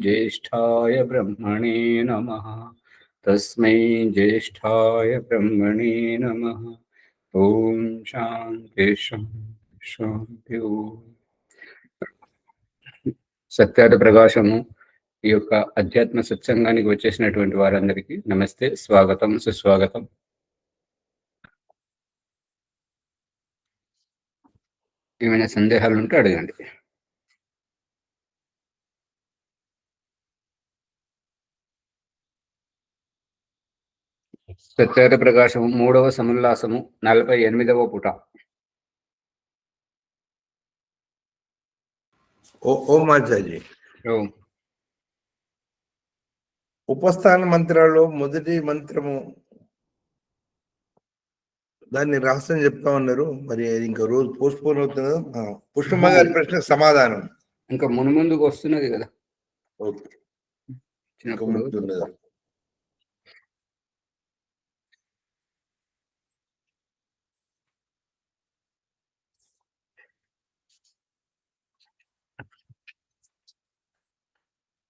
ज्येष्ठाय ब्रह्मणे नमः। तस्मै ज्येष्ठाय ब्रह्मणे नमः। ओम शांति शांति शांति। సత్యార్థ ప్రకాశము ఈ యొక్క అధ్యాత్మ సత్సంగానికి వచ్చేసినటువంటి వారందరికీ నమస్తే, స్వాగతం, సుస్వాగతం. ఏమైనా సందేహాలు ఉంటే అడగండి. సత్యార్థ ప్రకాశము 3వ సముల్లాసము 48వ పుట. ఓం ఆచార్య. ఓం. ఉపస్థాన మంత్రాల్లో మొదటి మంత్రము దాన్ని రహస్యం చెప్తా ఉన్నారు. మరి ఇంకా రోజు పోస్ట్ పోన్ అవుతుంది. పుష్పమ్మ గారి ప్రశ్న సమాధానం ఇంకా ముందుకు వస్తున్నది కదా. ఓకే.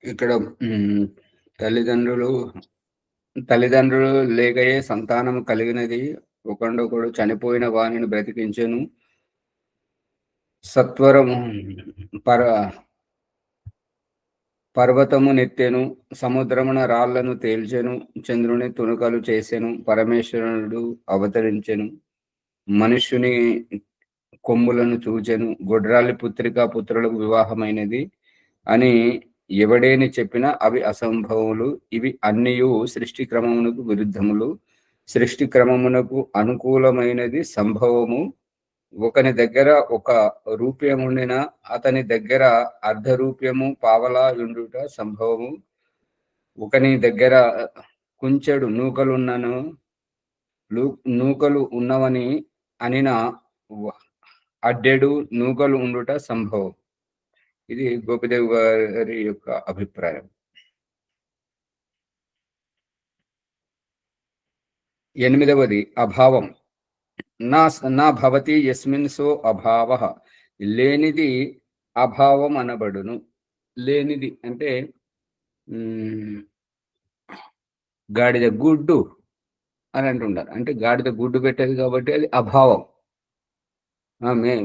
ఇక్కడ తల్లిదండ్రులు లేకయే సంతానము కలిగినది. ఒకడొకడు చనిపోయిన వాణిని బ్రతికించెను. సత్వరము పర్వతము నెత్తెను. సముద్రమున రాళ్లను తేల్చెను. చంద్రుని తునకలు చేసెను. పరమేశ్వరుడు అవతరించెను. మనుష్యుని కొమ్ములను చూచెను. గొడ్రాలి పుత్రులకు వివాహమైనది అని ఎవడేని చెప్పినా అవి అసంభవములు. ఇవి అన్నియు సృష్టి క్రమమునకు విరుద్ధములు. సృష్టి క్రమమునకు అనుకూలమైనది సంభవము. ఒకని దగ్గర ఒక రూప్యముండిన అతని దగ్గర అర్ధరూప్యము పావలా యుండుట సంభవము. ఒకని దగ్గర కుంచెడు నూకలు ఉన్నవని అనిన అడ్డెడు నూకలు ఉండుట సంభవం. ఇది గోపిదేవ్ గారి యొక్క అభిప్రాయం. 8వది అభావం. నా భవతి యస్మిన్ సో అభావ. లేనిది అభావం అనబడును. లేనిది అంటే గాడిద గుడ్డు అని అంటుంటారు. అంటే గాడిద గుడ్డు పెట్టేది కాబట్టి అది అభావం.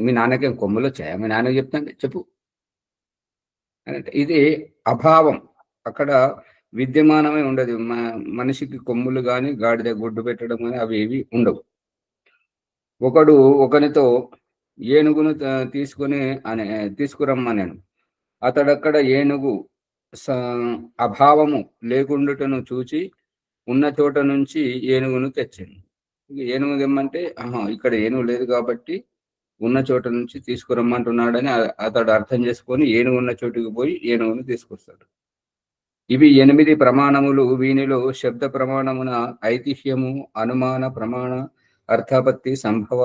మీ నాన్నకేం కొమ్ములు వచ్చాయా? మీ నాన్న చెప్తాంటే చెప్పు. ఇది అభావం. అక్కడ విద్యమానమే ఉండదు. మనిషికి కొమ్ములు కానీ గాడిద గుడ్డు పెట్టడం కానీ అవి ఏవి ఉండవు. ఒకడు ఒకనితో ఏనుగును తీసుకురమ్మన్నాను. అతడక్కడ ఏనుగు అభావము లేకుండాటను చూచి ఉన్న చోట నుంచి ఏనుగును తెచ్చాను. ఏనుగు తెమ్మంటే ఇక్కడ ఏనుగు లేదు కాబట్టి ఉన్న చోట నుంచి తీసుకురమ్మంటున్నాడని అతడు అర్థం చేసుకొని ఏనుగు ఉన్న చోటుకి పోయి ఏనుగును తీసుకొస్తాడు. ఇవి 8 ప్రమాణములు. వీనిలో శబ్ద ప్రమాణమున ఐతిహ్యము, అనుమాన ప్రమాణ, అర్థాపత్తి, సంభవ,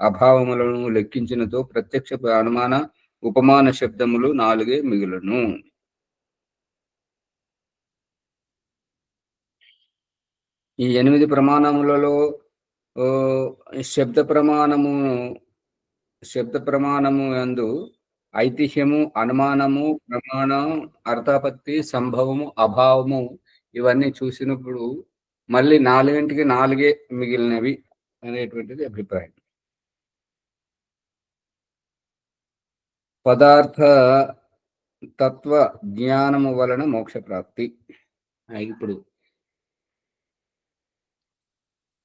అభావములను లెక్కించినతో ప్రత్యక్ష, అనుమాన, ఉపమాన శబ్దములు 4 మిగులును. ఈ 8 ప్రమాణములలో శబ్ద ప్రమాణము యందు ఐతిహ్యము, అనుమానము, ప్రమాణం, అర్థాపత్తి, సంభవము, అభావము ఇవన్నీ చూసినప్పుడు మళ్ళీ 4కి 4 మిగిలినవి అనేటువంటిది అభిప్రాయం. పదార్థ తత్వ జ్ఞానము వలన మోక్ష ప్రాప్తి. ఇప్పుడు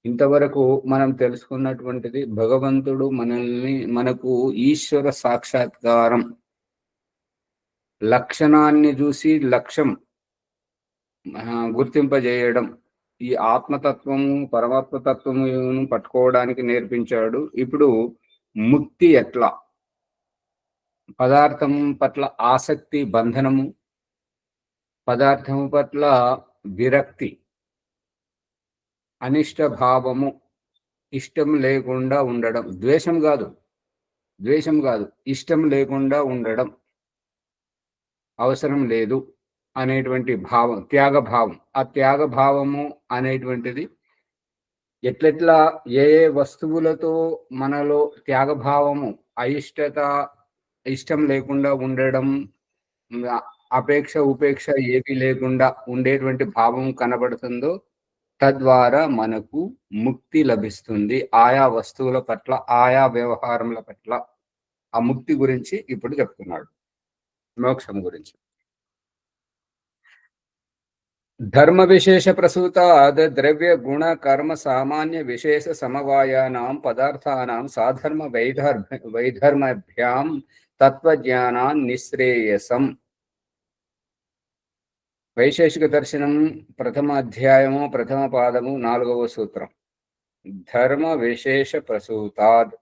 ఇంతవరకు మనం తెలుసుకున్నటువంటిది భగవంతుడు మనకు ఈశ్వర సాక్షాత్కారం లక్షణాన్ని చూసి లక్ష్యం గుర్తింపజేయడం, ఈ ఆత్మతత్వము, పరమాత్మతత్వమును పట్టుకోవడానికి నేర్పించాడు. ఇప్పుడు ముక్తి ఎట్లా, పదార్థం పట్ల ఆసక్తి, బంధనము, పదార్థము పట్ల విరక్తి, అనిష్ట భావము, ఇష్టం లేకుండా ఉండడం, ద్వేషం కాదు, ఇష్టం లేకుండా ఉండడం, అవసరం లేదు అనేటువంటి భావం, త్యాగ భావం. ఆ త్యాగ భావము అనేటువంటిది ఎట్లెట్లా ఏ వస్తువులతో మనలో త్యాగభావము, ఇష్టం లేకుండా ఉండడం, అపేక్ష ఉపేక్ష ఏవి లేకుండా ఉండేటువంటి భావం కనబడుతుందో తద్వారా మనకు ముక్తి లభిస్తుంది. ఆయా వస్తువుల పట్ల, ఆయా వ్యవహారముల పట్ల ఆ ముక్తి గురించి ఇప్పుడు చెప్తున్నాడు, మోక్షం గురించి. ధర్మ విశేష ప్రసూతాద్ ద్రవ్య గుణ కర్మ సామాన్య విశేష సమవాయానాం పదార్థానాం సాధర్మ వైధర్మభ్యాం తత్వజ్ఞానాన్ నిశ్రేయసం. వైశేషిక దర్శనం ప్రథమ అధ్యాయము ప్రథమ పాదము 4వ సూత్రం. ధర్మ విశేష ప్రసూతాద్.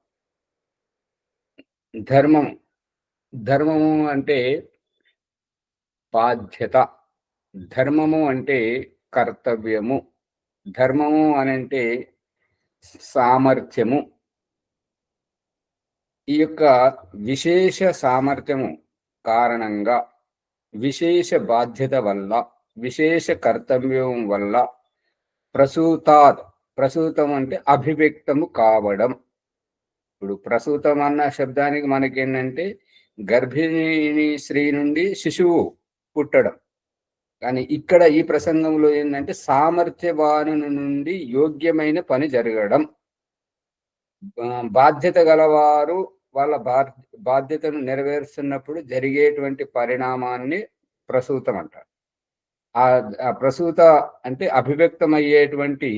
ధర్మము అంటే బాధ్యత, ధర్మము అంటే కర్తవ్యము, ధర్మము అనంటే సామర్థ్యము. ఈ యొక్క విశేష సామర్థ్యము కారణంగా, విశేష బాధ్యత వల్ల, విశేష కర్తవ్యం వల్ల ప్రసూతం అంటే అభివ్యక్తము కావడం. ఇప్పుడు ప్రసూతం అన్న శబ్దానికి మనకేంటంటే గర్భిణీ స్త్రీ నుండి శిశువు పుట్టడం. కానీ ఇక్కడ ఈ ప్రసంగంలో ఏంటంటే సామర్థ్యవాను నుండి యోగ్యమైన పని జరగడం. బాధ్యత గలవారు వాళ్ళ బాధ్యతను నెరవేరుస్తున్నప్పుడు జరిగేటువంటి పరిణామాన్ని ప్రసూతం అంటారు. ఆ ప్రసూత అంటే అభివ్యక్తమయ్యేటువంటి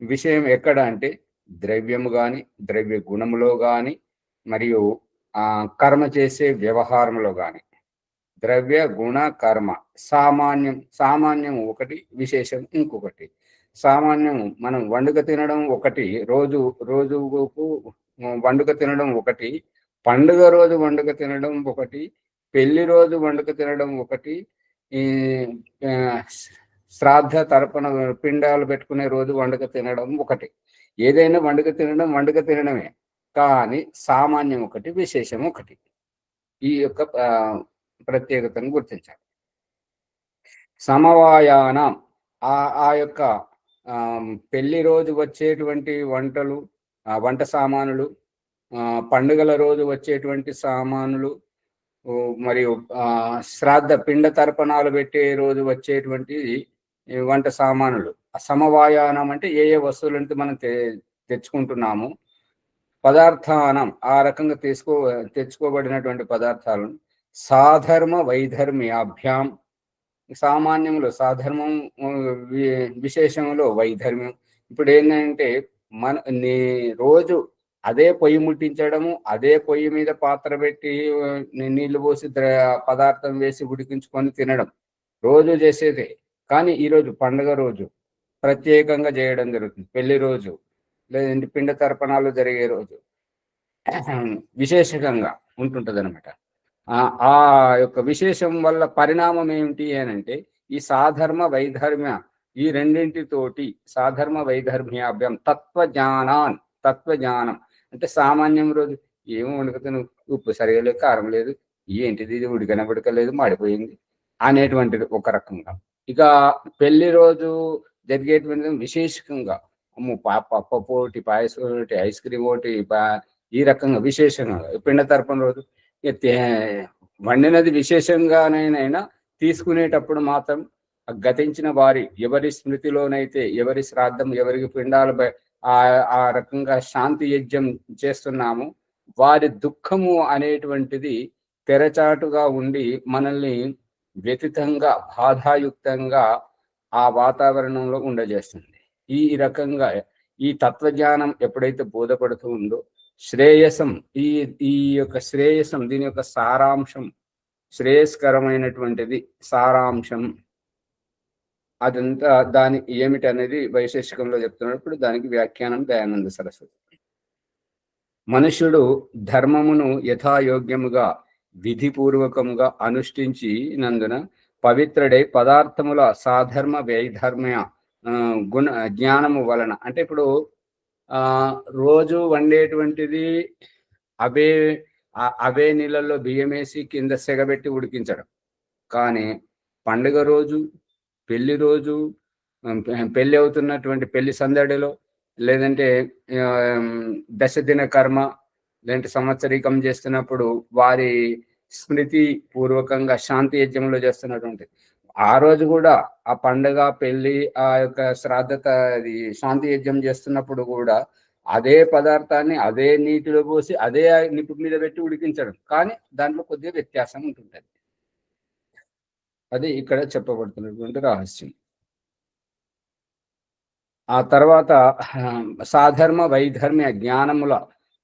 విషయం ఎక్కడ అంటే ద్రవ్యము కానీ, ద్రవ్య గుణములో కానీ, మరియు కర్మ చేసే వ్యవహారంలో కానీ. ద్రవ్య గుణ కర్మ సామాన్యం ఒకటి, విశేషం ఇంకొకటి. సామాన్యం మనం వండుక తినడం ఒకటి, రోజుకు వండుక తినడం ఒకటి, పండుగ రోజు వండుక తినడం ఒకటి, పెళ్లి రోజు వండుక తినడం ఒకటి, ఈ శ్రాద్ధ తర్పణ పిండాలు పెట్టుకునే రోజు వండుక తినడం ఒకటి. ఏదైనా వండుక తినడమే, కానీ సామాన్యం ఒకటి, విశేషం ఒకటి. ఈ యొక్క ప్రత్యేకతను గుర్తించాలి. సమవాయానం ఆ యొక్క పెళ్లి రోజు వచ్చేటువంటి వంట సామానులు, పండుగల రోజు వచ్చేటువంటి సామానులు, మరియు శ్రాద్ధ పిండ తర్పణాలు పెట్టే రోజు వచ్చేటువంటి వంట సామానులు. సమవాయానం అంటే ఏ వస్తువులంటే మనం తెచ్చుకుంటున్నాము, పదార్థానం ఆ రకంగా తెచ్చుకోబడినటువంటి పదార్థాలను సాధర్మ వైధర్మ్యాభ్యాం. సామాన్యంలో సాధర్మం, విశేషంలో వైధర్మ్యం. ఇప్పుడు ఏంటంటే రోజు అదే పొయ్యి ముట్టించడము, అదే పొయ్యి మీద పాత్ర పెట్టి నీళ్లు పోసి పదార్థం వేసి ఉడికించుకొని తినడం రోజు చేసేదే. కానీ ఈరోజు పండుగ రోజు ప్రత్యేకంగా చేయడం జరుగుతుంది. పెళ్లి రోజు లేదంటే పిండ తర్పణాలు జరిగే రోజు విశేషంగా ఉంటుంటది అనమాట. ఆ యొక్క విశేషం వల్ల పరిణామం ఏమిటి అనంటే ఈ సాధర్మ వైధర్మ్య, ఈ రెండింటితోటి సాధర్మ వైధర్మ్యాభ్యాం తత్వజ్ఞానం అంటే సామాన్యం రోజు ఏమో వండుకుతాను, ఉప్పు సరిగా లేదు, కారం లేదు, ఏంటిది ఇది ఉడకలేదు, మాడిపోయింది అనేటువంటిది ఒక రకంగా. ఇక పెళ్లి రోజు జరిగేటువంటి విశేషంగా పప్పు ఒకటి, పాయసం ఒకటి, ఐస్ క్రీమ్ ఒకటి, ఈ రకంగా విశేషంగా. పిండ తర్పణ రోజు వండినది విశేషంగానైనా తీసుకునేటప్పుడు మాత్రం గతించిన వారి ఎవరి స్మృతిలోనైతే, ఎవరి శ్రాద్ధం, ఎవరికి పిండాలు ఆ రకంగా శాంతి యజ్ఞం చేస్తున్నాము, వారి దుఃఖము అనేటువంటిది తెరచాటుగా ఉండి మనల్ని వ్యతితంగా, బాధాయుక్తంగా ఆ వాతావరణంలో ఉండజేస్తుంది. ఈ రకంగా ఈ తత్వజ్ఞానం ఎప్పుడైతే బోధపడుతూ ఉందో శ్రేయసం, ఈ యొక్క శ్రేయసం, దీని యొక్క సారాంశం, శ్రేయస్కరమైనటువంటిది సారాంశం, అదంతా దాని ఏమిటి అనేది వైశేషికంలో చెప్తున్నప్పుడు దానికి వ్యాఖ్యానం దయానంద సరస్వతి. మనుష్యుడు ధర్మమును యథాయోగ్యముగా విధిపూర్వకముగా అనుష్ఠించినందున పవిత్రుడై పదార్థముల సాధర్మ వైధర్మ్య జ్ఞానము వలన. అంటే ఇప్పుడు రోజు వండేటువంటిది అవే నీళ్ళల్లో బియ్యం వేసి కింద సెగబెట్టి ఉడికించడం. కానీ పండుగ రోజు, పెళ్లి రోజు, పెళ్లి అవుతున్నటువంటి పెళ్లి సందడిలో, లేదంటే దశదిన కర్మ, లేదంటే సంవత్సరీకం చేస్తున్నప్పుడు వారి స్మృతి పూర్వకంగా శాంతి యజ్ఞంలో చేస్తున్నటువంటి ఆ రోజు కూడా ఆ పండగ పెళ్లి ఆ యొక్క శ్రాద్ధత అది శాంతి యజ్ఞం చేస్తున్నప్పుడు కూడా అదే పదార్థాన్ని అదే నీటిలో పోసి అదే నిప్పు మీద పెట్టి ఉడికించడం, కానీ దాంట్లో కొద్దిగా వ్యత్యాసం ఉంటుంటది. అది ఇక్కడ చెప్పబడుతున్నటువంటి రహస్యం. ఆ తర్వాత సాధర్మ వైధర్మ్య జ్ఞానముల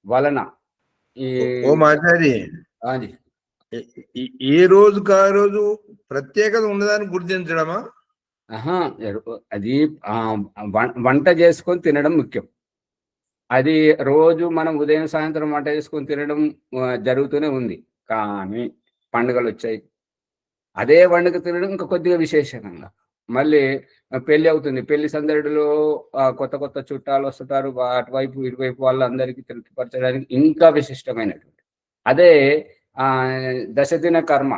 వలన ఈ ఓ మాచారి, అది ఏ రోజుకు ఆ రోజు ప్రత్యేకత ఉన్నదాన్ని గుర్తించడమా? అది వంట చేసుకొని తినడం ముఖ్యం. అది రోజు మనం ఉదయం సాయంత్రం వంట చేసుకొని తినడం జరుగుతూనే ఉంది. కానీ పండుగలు వచ్చాయి, అదే వండుక తినడం ఇంకా కొద్దిగా విశేషంగా. మళ్ళీ పెళ్లి అవుతుంది, పెళ్లి సందడిలో కొత్త కొత్త చుట్టాలు వస్తుంటారు, అటువైపు ఇటువైపు వాళ్ళందరికీ తృప్తిపరచడానికి ఇంకా విశిష్టమైనటువంటి అదే దశదిన కర్మ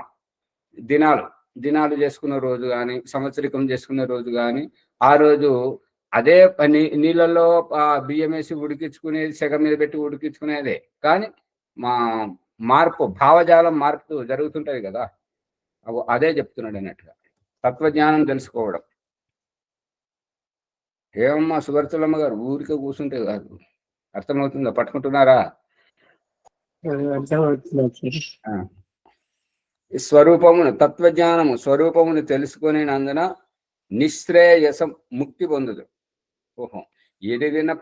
దినాలు చేసుకున్న రోజు కానీ సంవత్సరికం చేసుకున్న రోజు కానీ ఆ రోజు అదే నీళ్ళల్లో బియ్యం వేసి ఉడికించుకునేది, సెగ మీద పెట్టి ఉడికించుకునేదే, కానీ మార్పు భావజాలం మార్పు జరుగుతుంటది కదా, అదే చెప్తున్నాడు అన్నట్టుగా తత్వజ్ఞానం తెలుసుకోవడం. ఏమమ్మా సువర్చలమ్మ గారు, ఊరికే కూర్చుంటే కాదు, అర్థమవుతుందా? పట్టుకుంటున్నారా? స్వరూపమును తత్వజ్ఞానము స్వరూపమును తెలుసుకునేనందున నిశ్రేయసం ముక్తి పొందుదు. ఓహో, ఏది తిన్న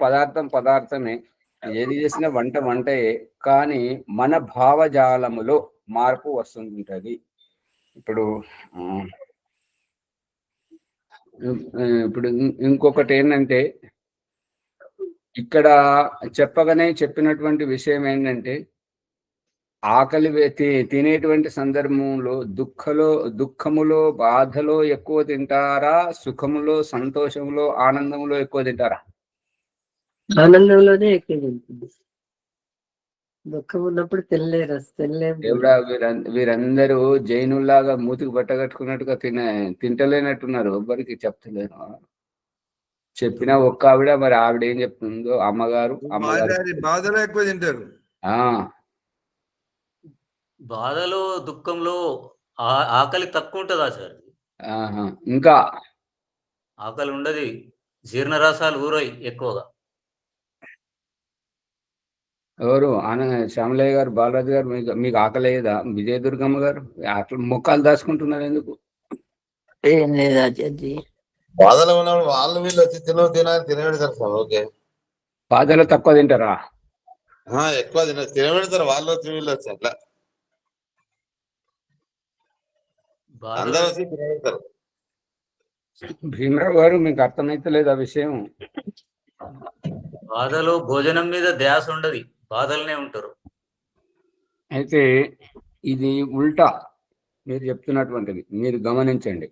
పదార్థమే, ఏది చేసిన వంటే, కానీ మన భావజాలములో మార్పు వస్తుంటుంది. ఇప్పుడు ఇంకొకటి ఏంటంటే, ఇక్కడ చెప్పినటువంటి విషయం ఏంటంటే, ఆకలి తినేటువంటి సందర్భంలో దుఃఖములో బాధలో ఎక్కువ తింటారా, సుఖములో సంతోషంలో ఆనందంలో ఎక్కువ తింటారా? ఆనందంలోనే ఎక్కువ తింటుంది, దుఃఖం ఉన్నప్పుడు తినలేరు. వీరందరూ జైనుల్లాగా మూతికి బట్ట కట్టుకున్నట్టుగా తింటలేనట్టున్నారు, ఎవ్వరికి చెప్తలేరు. చెప్పిన ఒక్క ఆవిడ, మరి ఆవిడ ఏం చెప్తుందో అమ్మగారు బాధలో ఎక్కువ తింటారు. బాధలో దుఃఖంలో ఆకలి తక్కువ ఉంటుందా సార్? ఇంకా ఆకలి ఉండదు, జీర్ణరసాలు ఊరాయి ఎక్కువగా. ఎవరు శ్యామలయ్య గారు, బాలరాజు గారు, మీకు ఆకలేదా? విజయదుర్గమ్మ గారు అట్లా మొక్కలు దాచుకుంటున్నారు ఎందుకు? ఏం లేదు ఆచార్య, బాధలో ఉన్నప్పుడు వాళ్ళు వీళ్ళు వచ్చి తినబెడతారు సార్. ఓకే, బాధలో తక్కువ తింటారా? ఎక్కువ తినబెడతారు వాళ్ళు వచ్చి వీళ్ళు వచ్చి, అట్లా అందరూ వచ్చి తినబెడతారు. భీమరావు గారు, మీకు అర్థమైతే లేదు ఆ విషయం. బాధలో భోజనం మీద ధ్యాస ఉండదు, బాధలనే ఉంటారు. అయితే ఇది ఉల్టా మీరు చెప్తున్నటువంటిది, మీరు గమనించండి.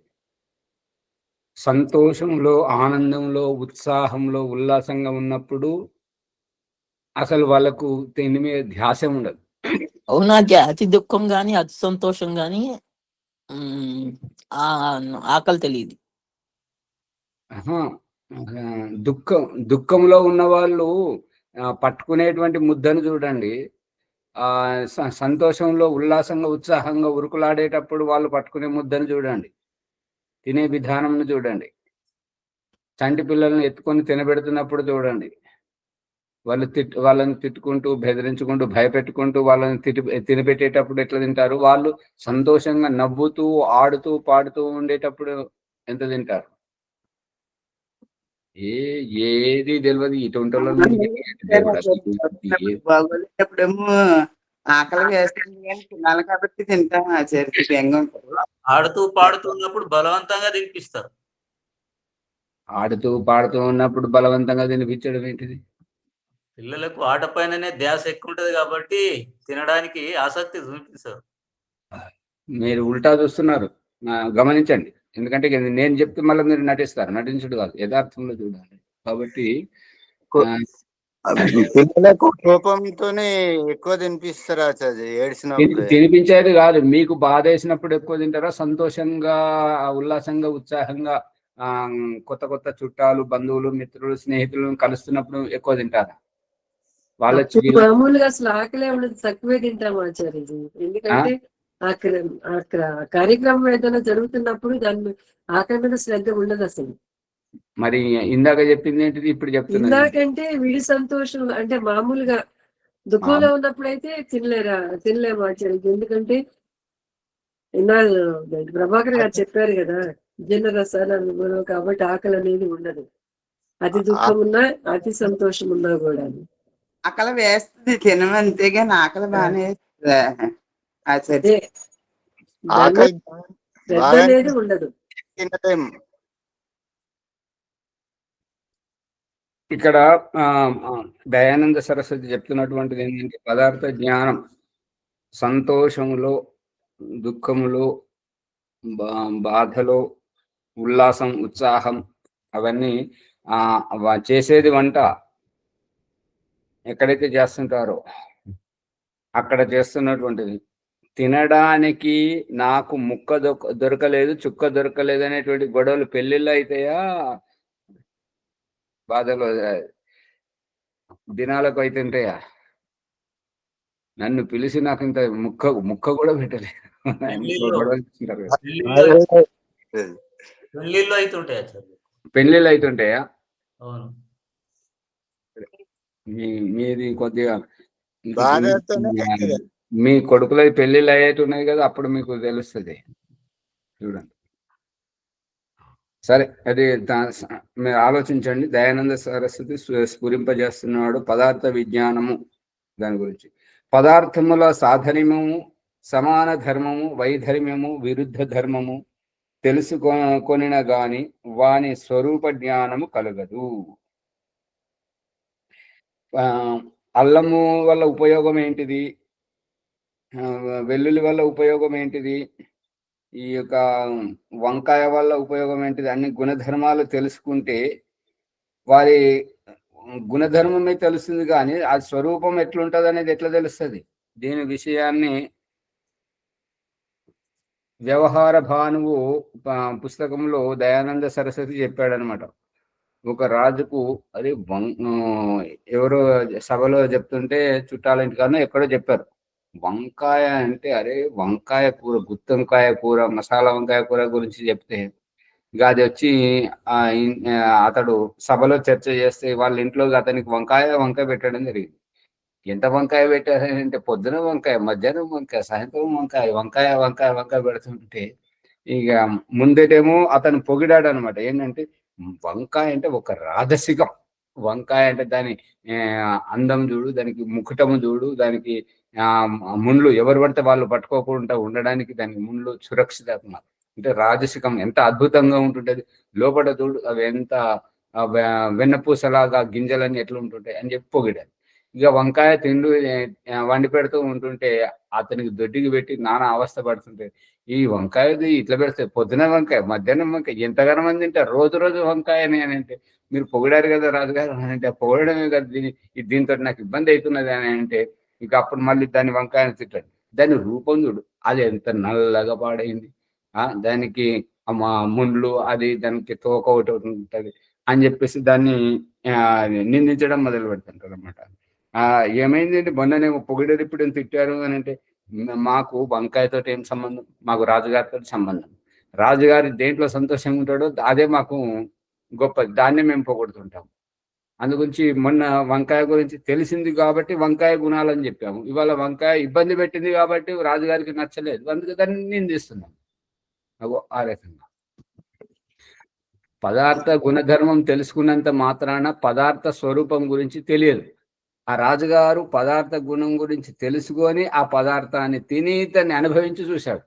సంతోషంలో, ఆనందంలో, ఉత్సాహంలో, ఉల్లాసంగా ఉన్నప్పుడు అసలు వాళ్ళకు తిండి మీద ధ్యాస ఉండదు. అవునా? అతి దుఃఖం గాని అతి సంతోషం గాని ఆకలి తెలియదు. దుఃఖంలో ఉన్న వాళ్ళు పట్టుకునేటువంటి ముద్దను చూడండి, సంతోషంలో, ఉల్లాసంగా, ఉత్సాహంగా ఉరుకులాడేటప్పుడు వాళ్ళు పట్టుకునే ముద్దను చూడండి, తినే విధానంను చూడండి, చంటి పిల్లల్ని ఎత్తుకొని తినబెడుతున్నప్పుడు చూడండి, వాళ్ళని తిట్టుకుంటూ, బెదిరించుకుంటూ, భయపెట్టుకుంటూ వాళ్ళని తినబెట్టేటప్పుడు ఎట్లా తింటారు, వాళ్ళు సంతోషంగా నవ్వుతూ, ఆడుతూ, పాడుతూ ఉండేటప్పుడు ఎంత తింటారు. ఏది తెలియదు ఇటువంటి బాగోలేటప్పుడేమో ఆకలి వేస్తుంది కానీ తినాలి కాబట్టి తింటాం ఆచార్య. వ్యంగం ఆడుతూ పాడుతూ ఉన్నప్పుడు బలవంతంగా తినిపిస్తారు. ఆడుతూ పాడుతూ ఉన్నప్పుడు బలవంతంగా తినిపించడం ఏంటిది? పిల్లలకు ఆట పైననే ధ్యాస ఎక్కువ ఉంటది కాబట్టి తినడానికి ఆసక్తి చూపిస్తారు. మీరు ఉల్టా చూస్తున్నారు, గమనించండి. ఎందుకంటే నేను చెప్తే మళ్ళీ మీరు నటిస్తారు, నటించుడు కాదు, యథార్థంలో చూడాలి. కాబట్టి పిల్లలకు కోపంతోనే ఎక్కువ తినిపిస్తారు ఆచార్య, ఏడ్చినప్పుడు. తినిపించేది కాదు, మీకు బాధ వేసినప్పుడు ఎక్కువ తింటారా, సంతోషంగా, ఉల్లాసంగా, ఉత్సాహంగా కొత్త కొత్త చుట్టాలు, బంధువులు, మిత్రులు, స్నేహితులను కలుస్తున్నప్పుడు ఎక్కువ తింటారా? మామూలుగా అసలు ఆకలే ఉండదు, తక్కువే తింటాం ఆచార్య. ఎందుకంటే కార్యక్రమం ఏదైనా జరుగుతున్నప్పుడు దాని ఆకలి మీద శ్రద్ధ ఉండదు అసలు. మరి ఇందాక చెప్పింది ఏంటిది, ఇప్పుడు చెప్తున్నది? ఇందాకంటే విడి సంతోషం అంటే మామూలుగా దుఃఖంలో ఉన్నప్పుడైతే తినలేము ఆచార్య. ఎందుకంటే ఇన్నాళ్ళు ప్రభాకర్ గారు చెప్పారు కదా, జన రసాల అనుభవం, కాబట్టి ఆకలి అనేది ఉండదు. అతి దుఃఖం ఉన్నా అతి సంతోషం ఉన్నా కూడా. ఆకలి వేస్తుంది తినమంతే కానీ ఆకలి బాగానే వేస్తుంది ఆచార్య. ఆకలి శ్రద్ధ అనేది ఉండదు. తినలేము. ఇక్కడ దయానంద సరస్వతి చెప్తున్నటువంటిది ఏంటంటే, పదార్థ జ్ఞానం సంతోషములో, దుఃఖములో, బాధలో, ఉల్లాసం, ఉత్సాహం అవన్నీ చేసేది వంట ఎక్కడైతే చేస్తుంటారో అక్కడ చేస్తున్నటువంటిది. తినడానికి నాకు ముక్క దొరకలేదు, చుక్క దొరకలేదు అనేటువంటి గొడవలు పెళ్ళిళ్ళు అయితాయా, బాధలు దినాలకు అయితుంటాయా? నన్ను పిలిచి నాకు ఇంత ముక్క కూడా పెట్టలేదు. పెళ్లిళ్ళు అవుతుంటాయి ఆచార్య. పెళ్ళిళ్ళు అవుతుంటాయా? అవును. మీది కొద్దిగా భార్యతోనే కష్టం. మీ కొడుకుల పెళ్ళిళ్ళు అయ్యేటున్నాయి కదా, అప్పుడు మీకు తెలుస్తుంది. చూడండి సరే, అది మీరు ఆలోచించండి. దయానంద సరస్వతి స్ఫురింపజేస్తున్నాడు పదార్థ విజ్ఞానము దాని గురించి. పదార్థముల సాధనము, సమాన ధర్మము, వైధర్మ్యము, విరుద్ధ ధర్మము తెలుసుకొనిన గాని వాని స్వరూప జ్ఞానము కలగదు. అల్లము వల్ల ఉపయోగం ఏంటిది, వెల్లుల్లి వల్ల ఉపయోగం ఏంటిది, ఈ యొక్క వంకాయ వల్ల ఉపయోగం ఏంటిది, అన్ని గుణధర్మాలు తెలుసుకుంటే వారి గుణధర్మమే తెలుస్తుంది, కానీ ఆ స్వరూపం ఎట్లుంటది అనేది ఎట్లా తెలుస్తుంది? దీని విషయాన్ని వ్యవహార భానువు పుస్తకంలో దయానంద సరస్వతి చెప్పాడనమాట. ఒక రాజుకు అది ఎవరో సభలో చెప్తుంటే చుట్టాల ఇంటికన్నా ఎక్కడో చెప్పారు, వంకాయ అంటే అరే వంకాయ కూర, గుత్తొంకాయ కూర, మసాలా వంకాయ కూర గురించి చెప్తే ఇక అది వచ్చి అతడు సభలో చర్చ చేస్తే వాళ్ళ ఇంట్లో అతనికి వంకాయ పెట్టడం జరిగింది. ఎంత వంకాయ పెట్టారంటే పొద్దున వంకాయ, మధ్యాహ్నం వంకాయ, సాయంత్రం వంకాయ పెడుతుంటే ఇక ముందేటేమో అతను పొగిడాడు అనమాట. ఏంటంటే వంకాయ అంటే ఒక రాజసికం, వంకాయ అంటే దాని అందం చూడు, దానికి ముకుటము చూడు, దానికి ముండ్లు ఎవరు పడితే వాళ్ళు పట్టుకోకుండా ఉండడానికి దానికి ముండ్లు సురక్షితం, అంటే రాజసికం ఎంత అద్భుతంగా ఉంటుంటది. లోపల చూడు అవి ఎంత వెన్నపూసలాగా గింజలన్నీ ఎట్లా ఉంటుంటాయి అని చెప్పి పొగిడారు. ఇక వంకాయ తిండు వండి పెడుతూ ఉంటుంటే అతనికి దొడ్డికి పెట్టి నానా అవస్థ పడుతుంటే, ఈ వంకాయది ఇట్లా పెడితే పొద్దున వంకాయ, మధ్యాహ్నం వంకాయ, ఎంతగానో మంది తింటారు రోజు వంకాయని అని అంటే, మీరు పొగిడారు కదా రాజుగారు అని అంటే, పొగడమే కదా దీంతో నాకు ఇబ్బంది అవుతున్నది అని అంటే, ఇక అప్పుడు మళ్ళీ దాన్ని వంకాయని తింటాడు. దాని రూపం చూడు, అది ఎంత నల్లగా పాడైంది, దానికి ముండ్లు, అది దానికి తోక ఒకటి ఉంటుంది అని చెప్పేసి దాన్ని నిందించడం మొదలు పెడుతుంటారు అనమాట. ఏమైందంటే మొన్ననేమో పొగిడారు, ఇప్పుడు తిట్టారు అని అంటే, మాకు వంకాయతో ఏం సంబంధం, మాకు రాజుగారితో సంబంధం. రాజుగారి దేంట్లో సంతోషంగా ఉంటాడో అదే మాకు గొప్ప, దాన్నే మేము పొగుడుతుంటాం. అందుగురించి మొన్న వంకాయ గురించి తెలిసింది కాబట్టి వంకాయ గుణాలని చెప్పాము. ఇవాళ వంకాయ ఇబ్బంది పెట్టింది కాబట్టి రాజుగారికి నచ్చలేదు, అందుకే దాన్ని నిందిస్తున్నాం. ఆ రకంగా పదార్థ గుణధర్మం తెలుసుకున్నంత మాత్రాన పదార్థ స్వరూపం గురించి తెలియదు. ఆ రాజుగారు పదార్థ గుణం గురించి తెలుసుకొని ఆ పదార్థాన్ని తిని దాన్ని అనుభవించి చూశాడు.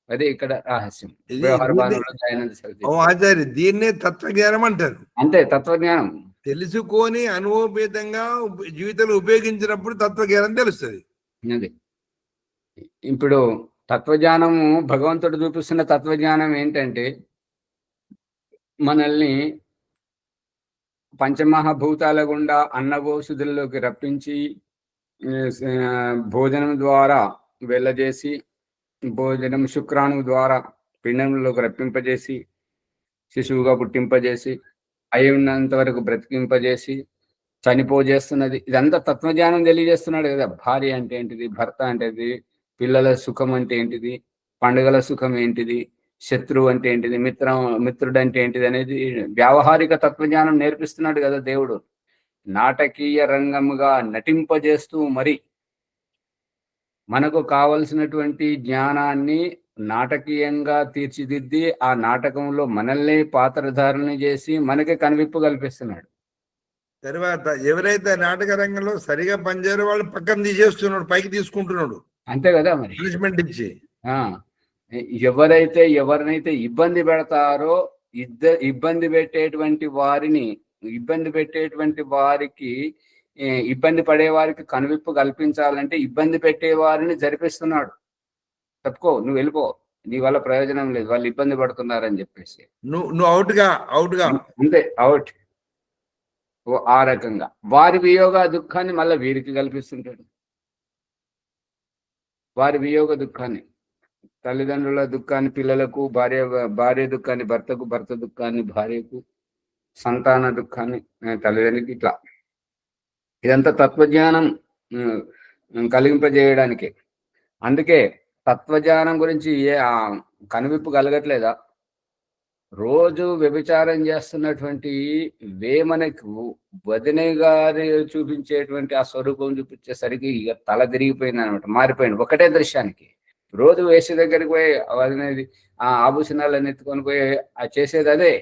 అదే ఇక్కడ రహస్యం. ఆచార్య దీన్నే తత్వజ్ఞానం అంటారు. అంతే, తత్వజ్ఞానం. తెలుసుకొని అనుభవపేతంగా జీవితంలో ఉపయోగించినప్పుడు తత్వజ్ఞానం తెలుస్తుంది. అది ఇప్పుడు తత్వజ్ఞానము, భగవంతుడు చూపిస్తున్న తత్వజ్ఞానం ఏంటంటే, మనల్ని పంచమహాభూతాల గుండా అన్నభోషుధుల్లోకి రప్పించి భోజనం ద్వారా వెళ్ళజేసి, భోజనం శుక్రాణు ద్వారా పిండంలోకి రప్పింపజేసి, శిశువుగా పుట్టింపజేసి, అయి ఉన్నంత వరకు బ్రతికింపజేసి చనిపోజేస్తున్నది. ఇదంతా తత్వజ్ఞానం తెలియజేస్తున్నాడు కదా. భార్య అంటే ఏంటిది, భర్త అంటే పిల్లల సుఖం అంటే ఏంటిది, పండుగల సుఖం ఏంటిది, శత్రువు అంటే ఏంటిది, మిత్రుడు అంటే ఏంటిది అనేది వ్యావహారిక తత్వజ్ఞానం నేర్పిస్తున్నాడు కదా దేవుడు. నాటకీయ రంగముగా నటింపజేస్తూ మరి మనకు కావలసినటువంటి జ్ఞానాన్ని నాటకీయంగా తీర్చిదిద్ది ఆ నాటకంలో మనల్ని పాత్రధారుల్ని చేసి మనకి కనువిప్పు కల్పిస్తున్నాడు. తర్వాత ఎవరైతే నాటక రంగంలో సరిగా పనిచేయరో వాళ్ళు పక్కన తీసేస్తున్నాడు, పైకి తీసుకుంటున్నాడు, అంతే కదా మరి. పనిష్మెంట్ ఇచ్చి. ఆ ఎవరినైతే ఇబ్బంది పెడతారో ఇబ్బంది పెట్టేటువంటి వారికి ఇబ్బంది పడే వారికి కనువిప్పు కల్పించాలంటే ఇబ్బంది పెట్టే వారిని జరిపిస్తున్నాడు. తప్పుకో, నువ్వు వెళ్ళిపో, నీ వల్ల ప్రయోజనం లేదు, వాళ్ళు ఇబ్బంది పడుతున్నారని చెప్పేసి నువ్వు అవుట్గా అంతే, అవుట్. ఆ రకంగా వారి వియోగ దుఃఖాన్ని మళ్ళీ వీరికి కల్పిస్తుంటాడు. వారి వియోగ దుఃఖాన్ని, తల్లిదండ్రుల దుఃఖాన్ని పిల్లలకు, భార్య దుఃఖాన్ని భర్తకు, భర్త దుఃఖాన్ని భార్యకు, సంతాన దుఃఖాన్ని తల్లిదండ్రులకి, ఇట్లా ఇదంతా తత్వజ్ఞానం కలిగింపజేయడానికి. అందుకే తత్వజ్ఞానం గురించి కనువిప్పు కలగట్లేదా? రోజు వ్యభిచారం చేస్తున్నటువంటి వేమనకు వదిన గారి చూపించేటువంటి ఆ స్వరూపం చూపించేసరికి ఇక తల తిరిగిపోయింది అనమాట, మారిపోయింది ఒకటే దృశ్యానికి. రోజు వేసి దగ్గరికి పోయి వదినది ఆ ఆభూషణాలను ఎత్తుకొని పోయి చేసేది అదే.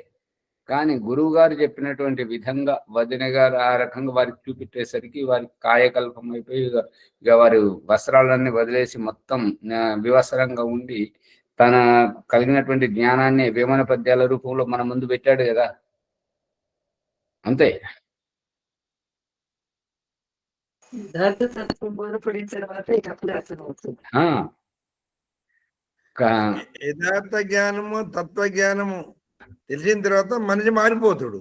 కానీ గురువు గారు చెప్పినటువంటి విధంగా వదిన గారు ఆ రకంగా వారికి చూపించేసరికి వారికి కాయకల్పం అయిపోయి ఇక వారి వస్త్రాలన్నీ వదిలేసి మొత్తం వివస్త్రంగా ఉండి తన కలిగినటువంటి జ్ఞానాన్ని వేమన పద్యాల రూపంలో మన ముందు పెట్టాడు కదా. అంతే. యథార్థ జ్ఞానము తత్వజ్ఞానము తెలిసిన తర్వాత మనిషి మారిపోతాడు.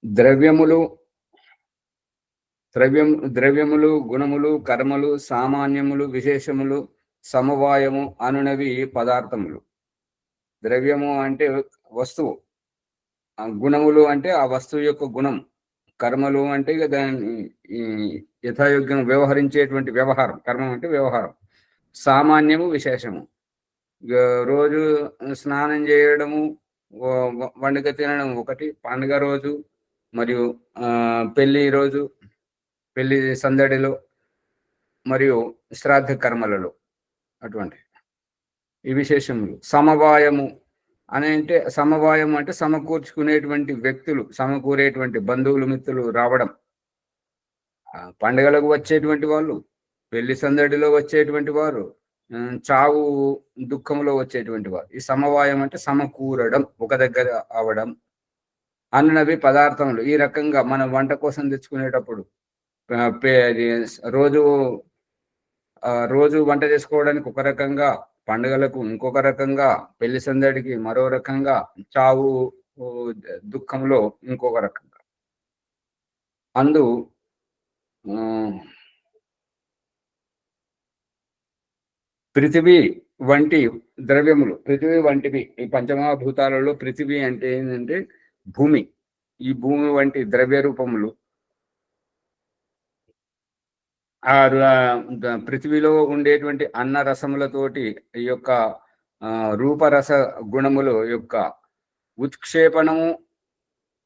ద్రవ్యములు గుణములు కర్మలు సామాన్యములు విశేషములు సమవాయము అనునవి పదార్థములు. ద్రవ్యము అంటే వస్తువు, గుణములు అంటే ఆ వస్తువు యొక్క గుణం, కర్మలు అంటే ఇక దాన్ని యథాయోగ్యం వ్యవహరించేటువంటి వ్యవహారం, కర్మం అంటే వ్యవహారం, సామాన్యము విశేషము. రోజు స్నానం చేయడము, వండుక తినడం ఒకటి, పండుగ రోజు మరియు పెళ్లి రోజు, పెళ్లి సందడిలో మరియు శ్రాద్ధ కర్మలలో అటువంటి ఈ విశేషములు. సమవాయము సమవాయం అంటే సమకూర్చుకునేటువంటి వ్యక్తులు, సమకూరేటువంటి బంధువులు మిత్రులు రావడం, పండుగలకు వచ్చేటువంటి వాళ్ళు, పెళ్లి సందడిలో వచ్చేటువంటి వారు, చావు దుఃఖంలో వచ్చేటువంటి వారు. ఈ సమవాయం అంటే సమకూరడం, ఒక దగ్గర అవడం అన్నవి పదార్థములు. ఈ రకంగా మనం వంట కోసం తెచ్చుకునేటప్పుడు రోజు వంట చేసుకోవడానికి ఒక రకంగా, పండుగలకు ఇంకొక రకంగా, పెళ్లి సందడికి మరో రకంగా, చావు దుఃఖంలో ఇంకొక రకంగా. పృథివీ వంటి ద్రవ్యములు, పృథివీ వంటివి, ఈ పంచమహాభూతాలలో పృథివీ అంటే ఏంటంటే భూమి. ఈ భూమి వంటి ద్రవ్య రూపములు పృథివీలో ఉండేటువంటి అన్న రసములతోటి ఈ యొక్క రూపరస గుణముల యొక్క ఉత్క్షేపణము,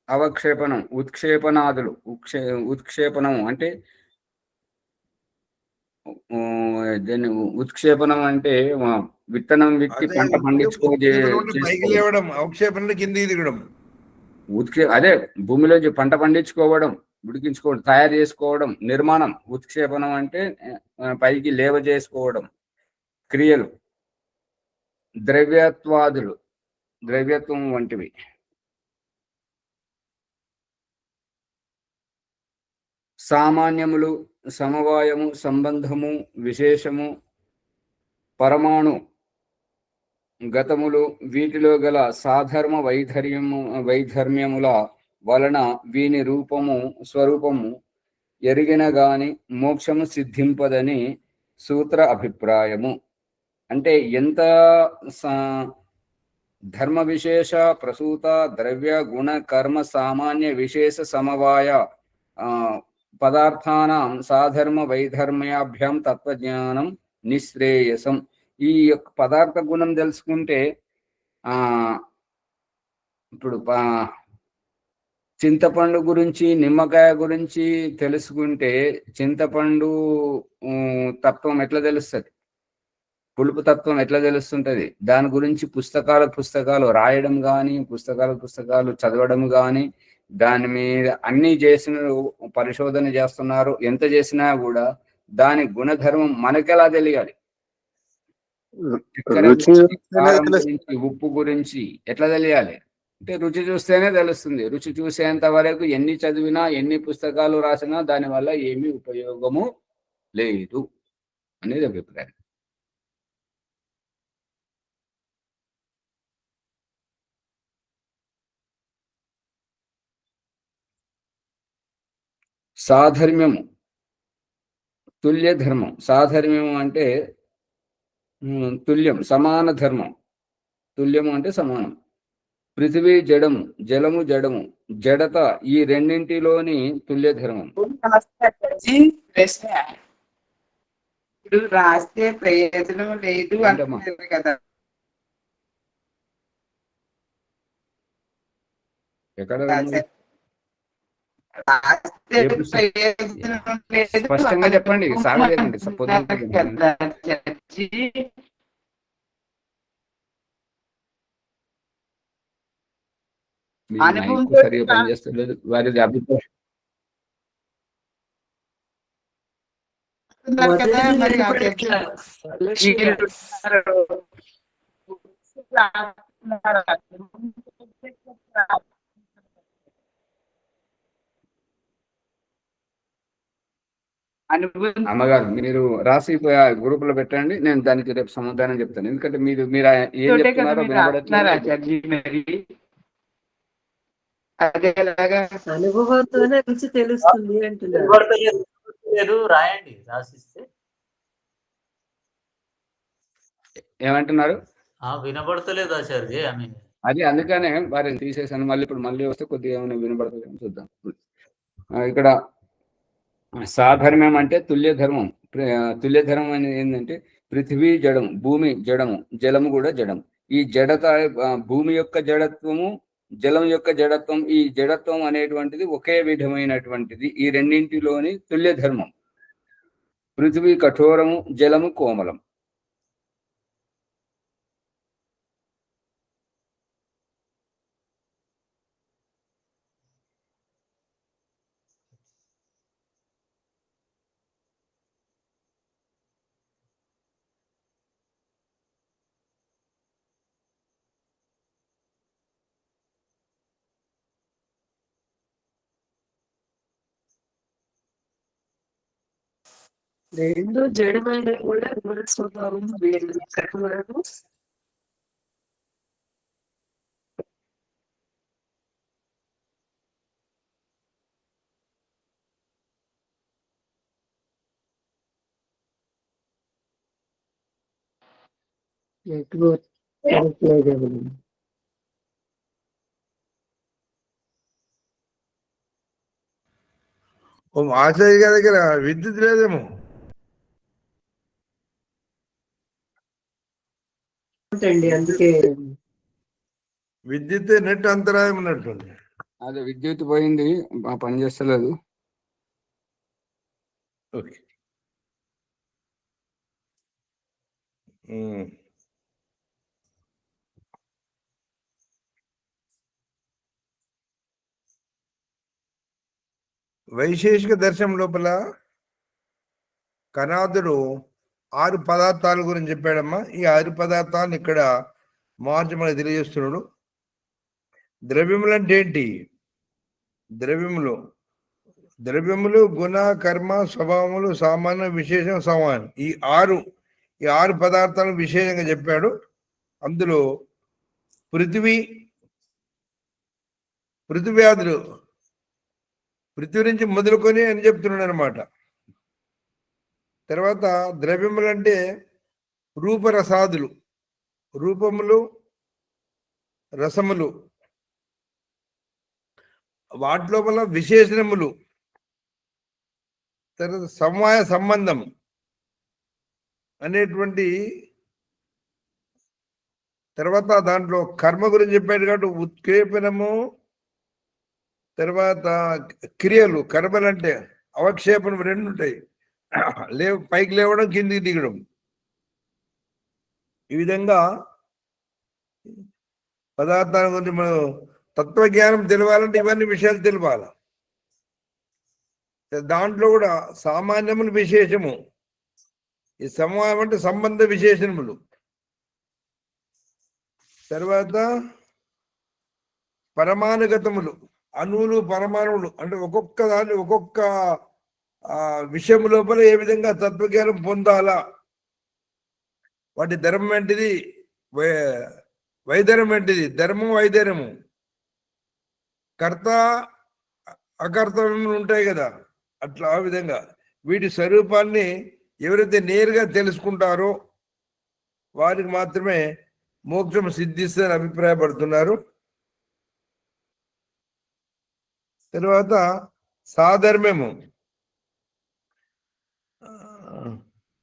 అవక్షేపణం, ఉత్క్షేపణాదులు. ఉత్క్షేపణము అంటే దీన్ని ఉత్క్షేపణం అంటే విత్తనం విత్తి పంట పండించుకోవడం, అవక్షేపణ కిందికి దిగడం, అదే భూమిలోంచి పంట పండించుకోవడం, ఉడికించుకోవడం, తయారు చేసుకోవడం, నిర్మాణం. ఉత్క్షేపణం అంటే పైకి లేవ చేసుకోవడం, క్రియలు. ద్రవ్యత్వాదులు, ద్రవ్యత్వం వంటివి. సామాన్యములు, సమవాయము, సంబంధము, విశేషము, పరమాణు గతములు, వీటిలో గల సాధర్మ వైధర్మ్యముల వలన వీని రూపము స్వరూపము ఎరిగిన గాని మోక్షము సిద్ధింపదని సూత్ర అభిప్రాయము. అంటే ఎంత ధర్మ విశేష ప్రసూత ద్రవ్య గుణ కర్మ సామాన్య విశేష సమవాయ పదార్థానం సాధర్మ వైధర్మ్యాభ్యాం తత్వజ్ఞానం నిశ్రేయసం. ఈ యొక్క పదార్థ గుణం తెలుసుకుంటే ఇప్పుడు చింతపండు గురించి నిమ్మకాయ గురించి తెలుసుకుంటే చింతపండు తత్వం ఎట్లా తెలుస్తుంది, పులుపు తత్వం ఎట్లా తెలుస్తుంటది, దాని గురించి పుస్తకాలు రాయడం కానీ పుస్తకాలు చదవడం కానీ దాని మీద అన్ని చేసిన పరిశోధన చేస్తున్నారు. ఎంత చేసినా కూడా దాని గుణధర్మం మనకెలా తెలియాలి? గురించి ఉప్పు గురించి ఎట్లా తెలియాలి అంటే రుచి చూస్తేనే తెలుస్తుంది. రుచి చూసేంత వరకు ఎన్ని చదివినా ఎన్ని పుస్తకాలు రాసినా దానివల్ల ఏమీ ఉపయోగము లేదు అనేది అభిప్రాయం. సాధర్మ్యము తుల్య ధర్మం. సాధర్మ్యము అంటే తుల్యం, సమాన ధర్మం. తుల్యము అంటే సమానం. పృథివీ జడము, జలము జడము, జడత ఈ రెండింటిలోని తుల్య ధర్మం. ఇప్పుడు రాస్తే ప్రయోజనం లేదు అంటారు కదా, ఎక్కడ స్పష్టంగా చెప్పండి. సాగలేదండి. సరిగా పనిచేస్తలేదు వారి అభిప్రాయం. అమ్మగారు మీరు రాసి గ్రూప్ లో పెట్టండి, నేను దానికి రేపు సమాధానం చెప్తాను. ఎందుకంటే మీరు ఏం చెప్తున్నారో వినబడట్లేదు. అనుభవంతోనే రుచి తెలుస్తుంది అంటున్నారు. రాయండి, రాసిస్తే. ఏమంటున్నారు? వినబడతలేదు ఆచార్య. అది అందుకనే వారిని తీసేసాను. మళ్ళీ వస్తే కొద్దిగా ఏమైనా వినబడతలేమో చూద్దాం. ఇక్కడ సాధర్మ్యం అంటే తుల్య ధర్మం. తుల్య ధర్మం అనేది ఏంటంటే పృథివీ జడము, భూమి జడము, జలము కూడా జడం. ఈ జడత భూమి యొక్క జడత్వము, జలం యొక్క జడత్వం, ఈ జడత్వం అనేటువంటిది ఒకే విధమైనటువంటిది. ఈ రెండింటిలోని తుల్య ధర్మం. పృథివీ కఠోరము, జలము కోమలం. రెండు జడమైన కూడా గుణ స్వభావం వేరు. కఠోరము ఆచార్య గారి దగ్గర విద్యుత్ లేదేమో. అందుకే విద్యుత్ నెట్ అంతరాయం ఉన్నట్టుంది. అదే విద్యుత్ పోయింది, పని చేస్తలేదు. ఓకే. వైశేషిక దర్శనం లోపల కనాదుడు 6 పదార్థాల గురించి చెప్పాడమ్మా. ఈ 6 పదార్థాలను ఇక్కడ మార్చి మనకు తెలియజేస్తున్నాడు. ద్రవ్యములు అంటే ఏంటి? ద్రవ్యములు గుణ కర్మ స్వభావములు సామాన్య విశేషం సమానం. ఈ ఆరు పదార్థాలను విశేషంగా చెప్పాడు. అందులో పృథివ్యాధులు పృథ్వీ నుంచి మొదలుకొని అని చెప్తున్నాడు అనమాట. తర్వాత ద్రవ్యములు అంటే రూపరసాదులు, రూపములు రసములు, వాటి లోపల విశేషణములు, తర్వాత సమవాయ సంబంధం అనేటువంటి, తర్వాత దాంట్లో కర్మ గురించి చెప్పాడు కాబట్టి ఉత్క్షేపణము, తర్వాత క్రియలు, కర్మలు అంటే అవక్షేపణం రెండు ఉంటాయి, పైకి లేవడం కిందికి దిగడం. ఈ విధంగా పదార్థాల గురించి మనం తత్వజ్ఞానం తెలియాలంటే ఇవన్నీ విషయాలు తెలియాలి. దాంట్లో కూడా సామాన్యములు విశేషము, ఈ సమవాయం అంటే సంబంధ విశేషణములు, తర్వాత పరమాణుగతములు, అణువులు పరమాణువులు అంటే ఒక్కొక్క దాన్ని ఒక్కొక్క విషయం లోపల ఏ విధంగా తత్వజ్ఞానం పొందాలా, వాటి ధర్మం ఏంటిది, వైధర్మం ఏంటిది, ధర్మం వైధర్యము, కర్త అకర్తవ్యములు ఉంటాయి కదా, అట్లా ఆ విధంగా వీటి స్వరూపాన్ని ఎవరైతే నేరుగా తెలుసుకుంటారో వారికి మాత్రమే మోక్షం సిద్ధిస్తుందని అభిప్రాయపడుతున్నారు. తర్వాత సాధర్మ్యము,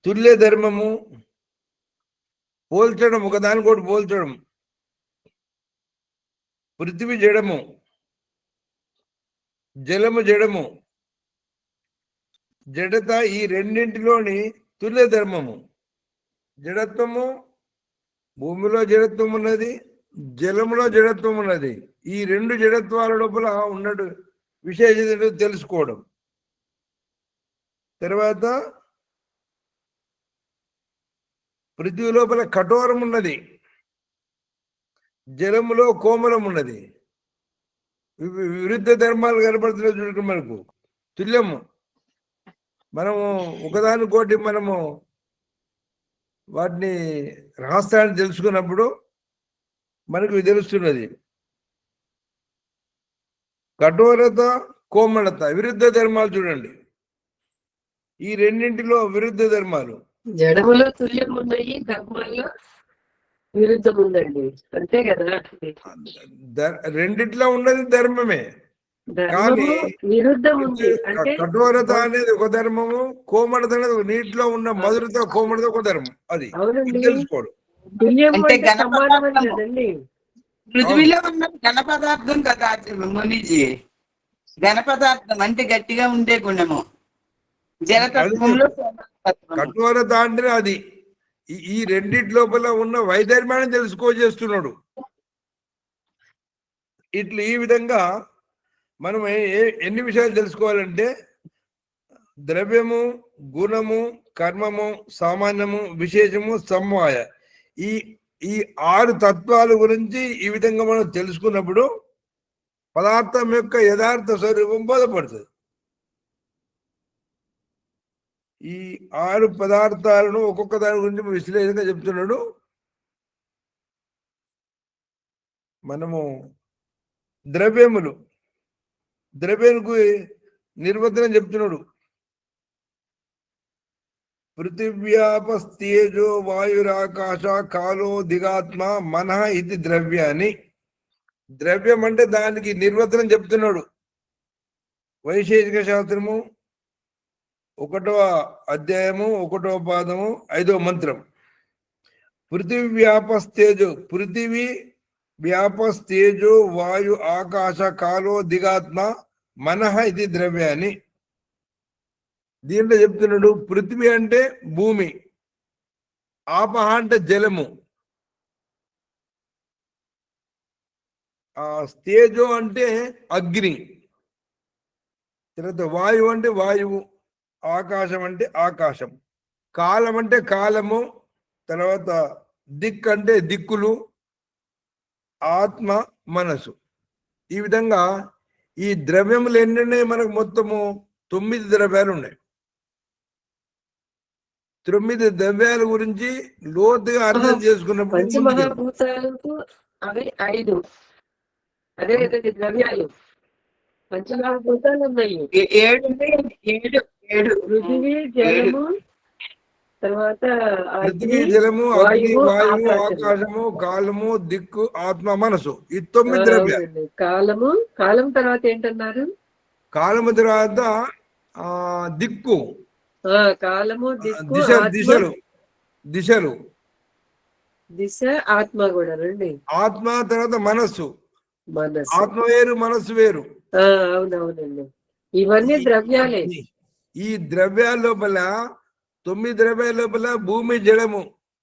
తుల్య ధర్మము, పోల్చడం, ఒకదానికోటి పోల్చడం, పృథివీ జడము, జలము జడము, జడత, ఈ రెండింటిలోని తుల్య ధర్మము. జడత్వము, భూమిలో జడత్వం ఉన్నది, జలములో జడత్వం ఉన్నది. ఈ రెండు జడత్వాల లోపల ఉన్నట్టు విశేషత తెలుసుకోవడం. తర్వాత పృథ్వీ లోపల కఠోరం ఉన్నది, జలములో కోమలం ఉన్నది. విరుద్ధ ధర్మాలు కనపడుతున్నాయి చూడండి మనకు. తుల్యము, మనము ఒకదానికోటి మనము వాటిని రహస్యాన్ని తెలుసుకున్నప్పుడు మనకు తెలుస్తున్నది. కఠోరత, కోమలత, విరుద్ధ ధర్మాలు చూడండి. ఈ రెండింటిలో విరుద్ధ ధర్మాలు. జడములో తుల్యం ఉన్నాయి, ధర్మాల్లో విరుద్ధం ఉందండి, అంతే కదా. రెండిట్లో ఉన్నది ధర్మమే, కానీ విరుద్ధం ఉంది. అంటే కఠోరత అనేది ఒక ధర్మము, కోమలత అనేది నీటిలో ఉన్న మధురత, కోమలత ఒక ధర్మం. అది తెలుసుకోవడం. అంటే పృథ్వీలో ఉన్న ఘన పదార్థం కదా మునిజీ, ఘన పదార్థం అంటే గట్టిగా ఉండే గుణము. జలతత్వంలో కఠోరత అంటే అది ఈ రెండిటి లోపల ఉన్న వైధర్మ్యాన్ని తెలుసుకోచేస్తున్నాడు. ఇట్లా ఈ విధంగా మనం ఎన్ని విషయాలు తెలుసుకోవాలంటే ద్రవ్యము, గుణము, కర్మము, సామాన్యము, విశేషము, సమవాయ, ఈ 6 తత్వాల గురించి ఈ విధంగా మనం తెలుసుకున్నప్పుడు పదార్థం యొక్క యథార్థ స్వరూపం బోధపడుతుంది. ఈ 6 పదార్థాలను ఒక్కొక్క దాని గురించి విశ్లేషంగా చెప్తున్నాడు. మనము ద్రవ్యములు, ద్రవ్యానికి నిర్వచనం చెప్తున్నాడు. పృథివ్యాపస్తేజో వాయురాకాశ కాలో దిగాత్మ మనః ఇది ద్రవ్యాన్ని. ద్రవ్యం అంటే దానికి నిర్వచనం చెప్తున్నాడు. వైశేషిక శాస్త్రము 1వ అధ్యాయము 1వ పాదము 5వ మంత్రం. పృథివ్యాపస్తేజో, పృథివీ వ్యాపస్తేజో వాయు ఆకాశ కాలో దిగాత్మ మనః ఇది ద్రవ్యాన్ని. దీంట్లో చెప్తున్నాడు పృథివీ అంటే భూమి, ఆపహ అంటే జలము, తేజో అంటే అగ్ని, తర్వాత వాయువు అంటే వాయువు, ఆకాశం అంటే ఆకాశం, కాలం అంటే కాలము, తర్వాత దిక్ అంటే దిక్కులు, ఆత్మ మనసు. ఈ విధంగా ఈ ద్రవ్యములు ఎన్నున్నాయి మనకు? మొత్తము 9 ద్రవ్యాలు ఉన్నాయి. 9 ద్రవ్యాల గురించి లోతుగా అర్థం చేసుకున్నప్పుడు పంచమహాభూతాలకు అవి 5, అదే విధంగా ద్రవ్యాలు పంచమహాభూతాలు ఉన్నాయి. 7 పృథివీ, జలము, తర్వాత పృథివీ, అగ్ని, జలము, అగ్ని, వాయువు, వాయువు, ఆకాశము. ఆకాశము, కాలము, దిక్కు, ఆత్మ, మనసు. ఈ 9 ద్రవ్యాలు. అవునండి. కాలం తర్వాత ఏంటన్నారు? కాలము తర్వాత దిక్కు, కాలము, దిక్కు, దిశలు, దిశలు, దిశ, ఆత్మ కూడానండి. ఆత్మ తర్వాత మనస్సు. మనసు. ఆత్మ వేరు, మనస్సు వేరు. అవునవునండి. ఇవన్నీ ద్రవ్యాలే. ఈ ద్రవ్యాల లోపల 9 ద్రవ్యాల లోపల భూమి జడము,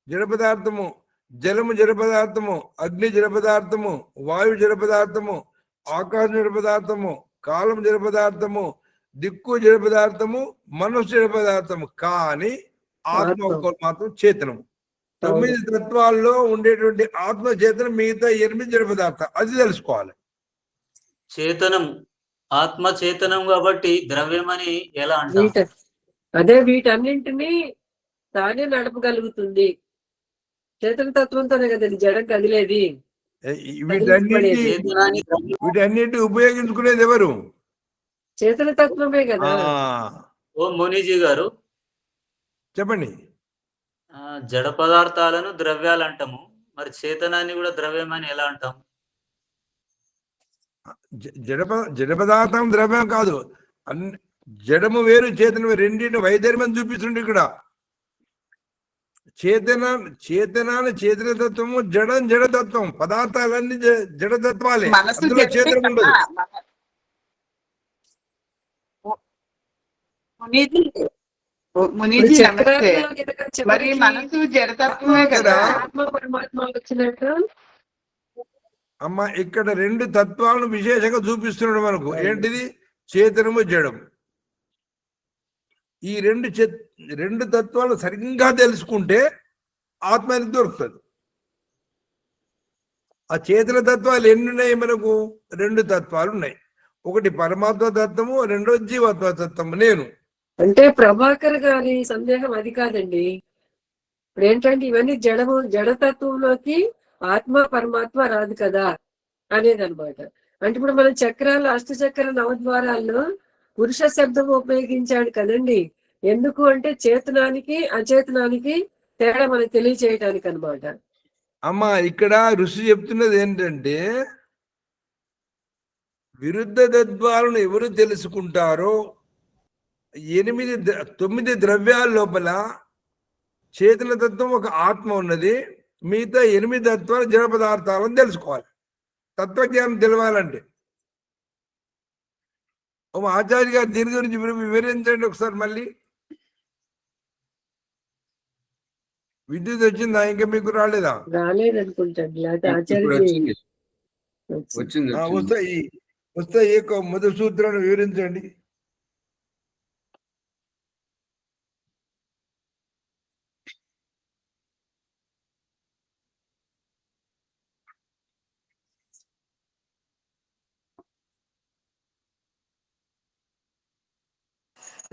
జడ పదార్థము, జలము జడ పదార్థము, అగ్ని జడ పదార్థము, వాయు జడ పదార్థము, ఆకాశం జడ పదార్థము, కాలం జడ పదార్థము, దిక్కు జడ పదార్థము, మనస్సు జడ పదార్థము. కానీ ఆత్మ ఒక్కటి మాత్రం చేతనము. 9 తత్వాల్లో ఉండేటువంటి ఆత్మ చేతనం, మిగతా 8 జడ పదార్థం. అది తెలుసుకోవాలి. చేతనం, ఆత్మ చేతనం కాబట్టి ద్రవ్యం అని ఎలా అంటాం? అదే వీటన్నింటినీ తానే నడపగలుగుతుంది. చేతన తత్వంతోనే కదండి జడం కదిలేది. వీటన్నిటి ఉపయోగించుకునేది ఎవరు? చేతన తత్వమే కదా. ఓ మునీజీ గారు చెప్పండి. జడ పదార్థాలను ద్రవ్యాలు అంటాము, మరి చేతనాన్ని కూడా ద్రవ్యం అని ఎలా అంటాం? జడ పదార్థం ద్రవ్యం కాదు. జడము వేరు, చేతనం వేరు. రెండింటిని వైధర్యం చూపిస్తుండే ఇక్కడ. చేతనాన్ని చేతనతత్వము, జడతత్వం. పదార్థాలన్నీ జడతత్వాలే, అందులో చేతనం ఉండదు. మునీజీ నమస్తే. మరి మనసు జడతత్వమే కదా. ఆత్మ పరమాత్మ వచ్చినట్టు అమ్మ ఇక్కడ 2 తత్వాలను విశేషంగా చూపిస్తున్నాడు మనకు. ఏంటిది? చేతనము, జడం. ఈ రెండు తత్వాలు సరిగ్గా తెలుసుకుంటే ఆత్మ అనేది దొరుకుతుంది. ఆ చేతన తత్వాలు ఎన్ని ఉన్నాయి మనకు? 2 తత్వాలు ఉన్నాయి. ఒకటి పరమాత్మ తత్వము, రెండోది జీవాత్మ తత్వము. నేను అంటే ప్రభాకర్ గారి సందేహం అది కాదండి. ఇప్పుడు ఏంటంటే ఇవన్నీ జడతత్వంలోకి ఆత్మ పరమాత్మ రాదు కదా అనేది అనమాట. అంటే ఇప్పుడు మనం చక్రాలు, అష్టచక్ర నవద్వారాల్లో పురుష శబ్దం ఉపయోగించాడు కదండి. ఎందుకు అంటే చేతనానికి అచేతనానికి తేడా మనకు తెలియచేయటానికి అనమాట. అమ్మ ఇక్కడ ఋషి చెప్తున్నది ఏంటంటే, విరుద్ధ తత్వాలను ఎవరు తెలుసుకుంటారో 9 ద్రవ్యాల లోపల చేతన తత్వం ఒక ఆత్మ ఉన్నది. మిగతా 8 తత్వాలు జడ పదార్థాలను తెలుసుకోవాలి. తత్వజ్ఞానం తెలవాలంటే ఆచార్య గారు దీని గురించి వివరించండి ఒకసారి. మళ్ళీ విద్యుత్ వచ్చిందా? ఇంకా మీకు రాలేదా? వస్తాయి. మొదటి సూత్రాన్ని వివరించండి.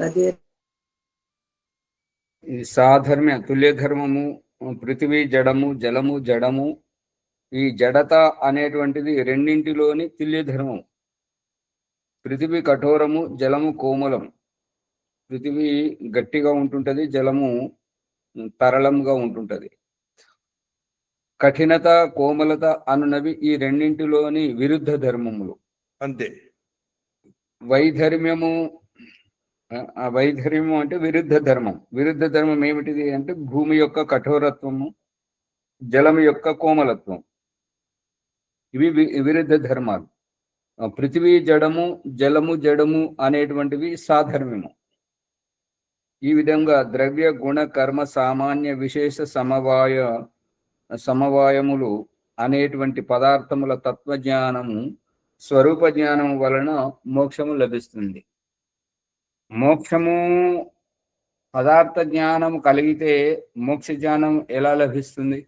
అదే సాధర్మ్య, తుల్యధర్మము, పృథివీ జడము, జలము జడము. ఈ జడత అనేటువంటిది రెండింటిలోని తుల్యధర్మం. పృథివీ కఠోరము, జలము కోమలం. పృథివీ గట్టిగా ఉంటుంటది, జలము తరళంగా ఉంటుంటది. కఠినత, కోమలత అనునవి ఈ రెండింటిలోని విరుద్ధ ధర్మములు. అంతే. వైధర్మ్యము అంటే విరుద్ధ ధర్మం. విరుద్ధ ధర్మం ఏమిటిది అంటే భూమి యొక్క కఠోరత్వము, జలము యొక్క కోమలత్వం. ఇవి విరుద్ధ ధర్మాలు. పృథివీ జడము, జలము జడము అనేటువంటివి సాధర్మ్యము. ఈ విధంగా ద్రవ్య, గుణ, కర్మ, సామాన్య, విశేష, సమవాయములు అనేటువంటి పదార్థముల తత్వజ్ఞానము, స్వరూప జ్ఞానం వలన మోక్షము లభిస్తుంది. మోక్షము పదార్థ జ్ఞానం కలిగితే మోక్ష జ్ఞానం ఎలా లభిస్తుంది?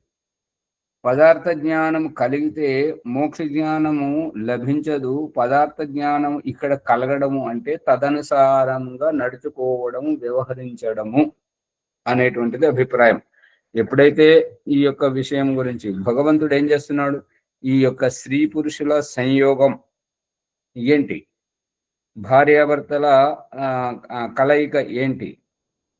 పదార్థ జ్ఞానం కలిగితే మోక్ష జ్ఞానము లభించదు. పదార్థ జ్ఞానం ఇక్కడ కలగడము అంటే తదనుసారంగా నడుచుకోవడము, వ్యవహరించడము అనేటువంటిది అభిప్రాయం. ఎప్పుడైతే ఈ యొక్క విషయం గురించి భగవంతుడు ఏం చేస్తున్నాడు, ఈ యొక్క స్త్రీ పురుషుల సంయోగం ఏంటి, భార్యాభర్తల కలయిక ఏంటి,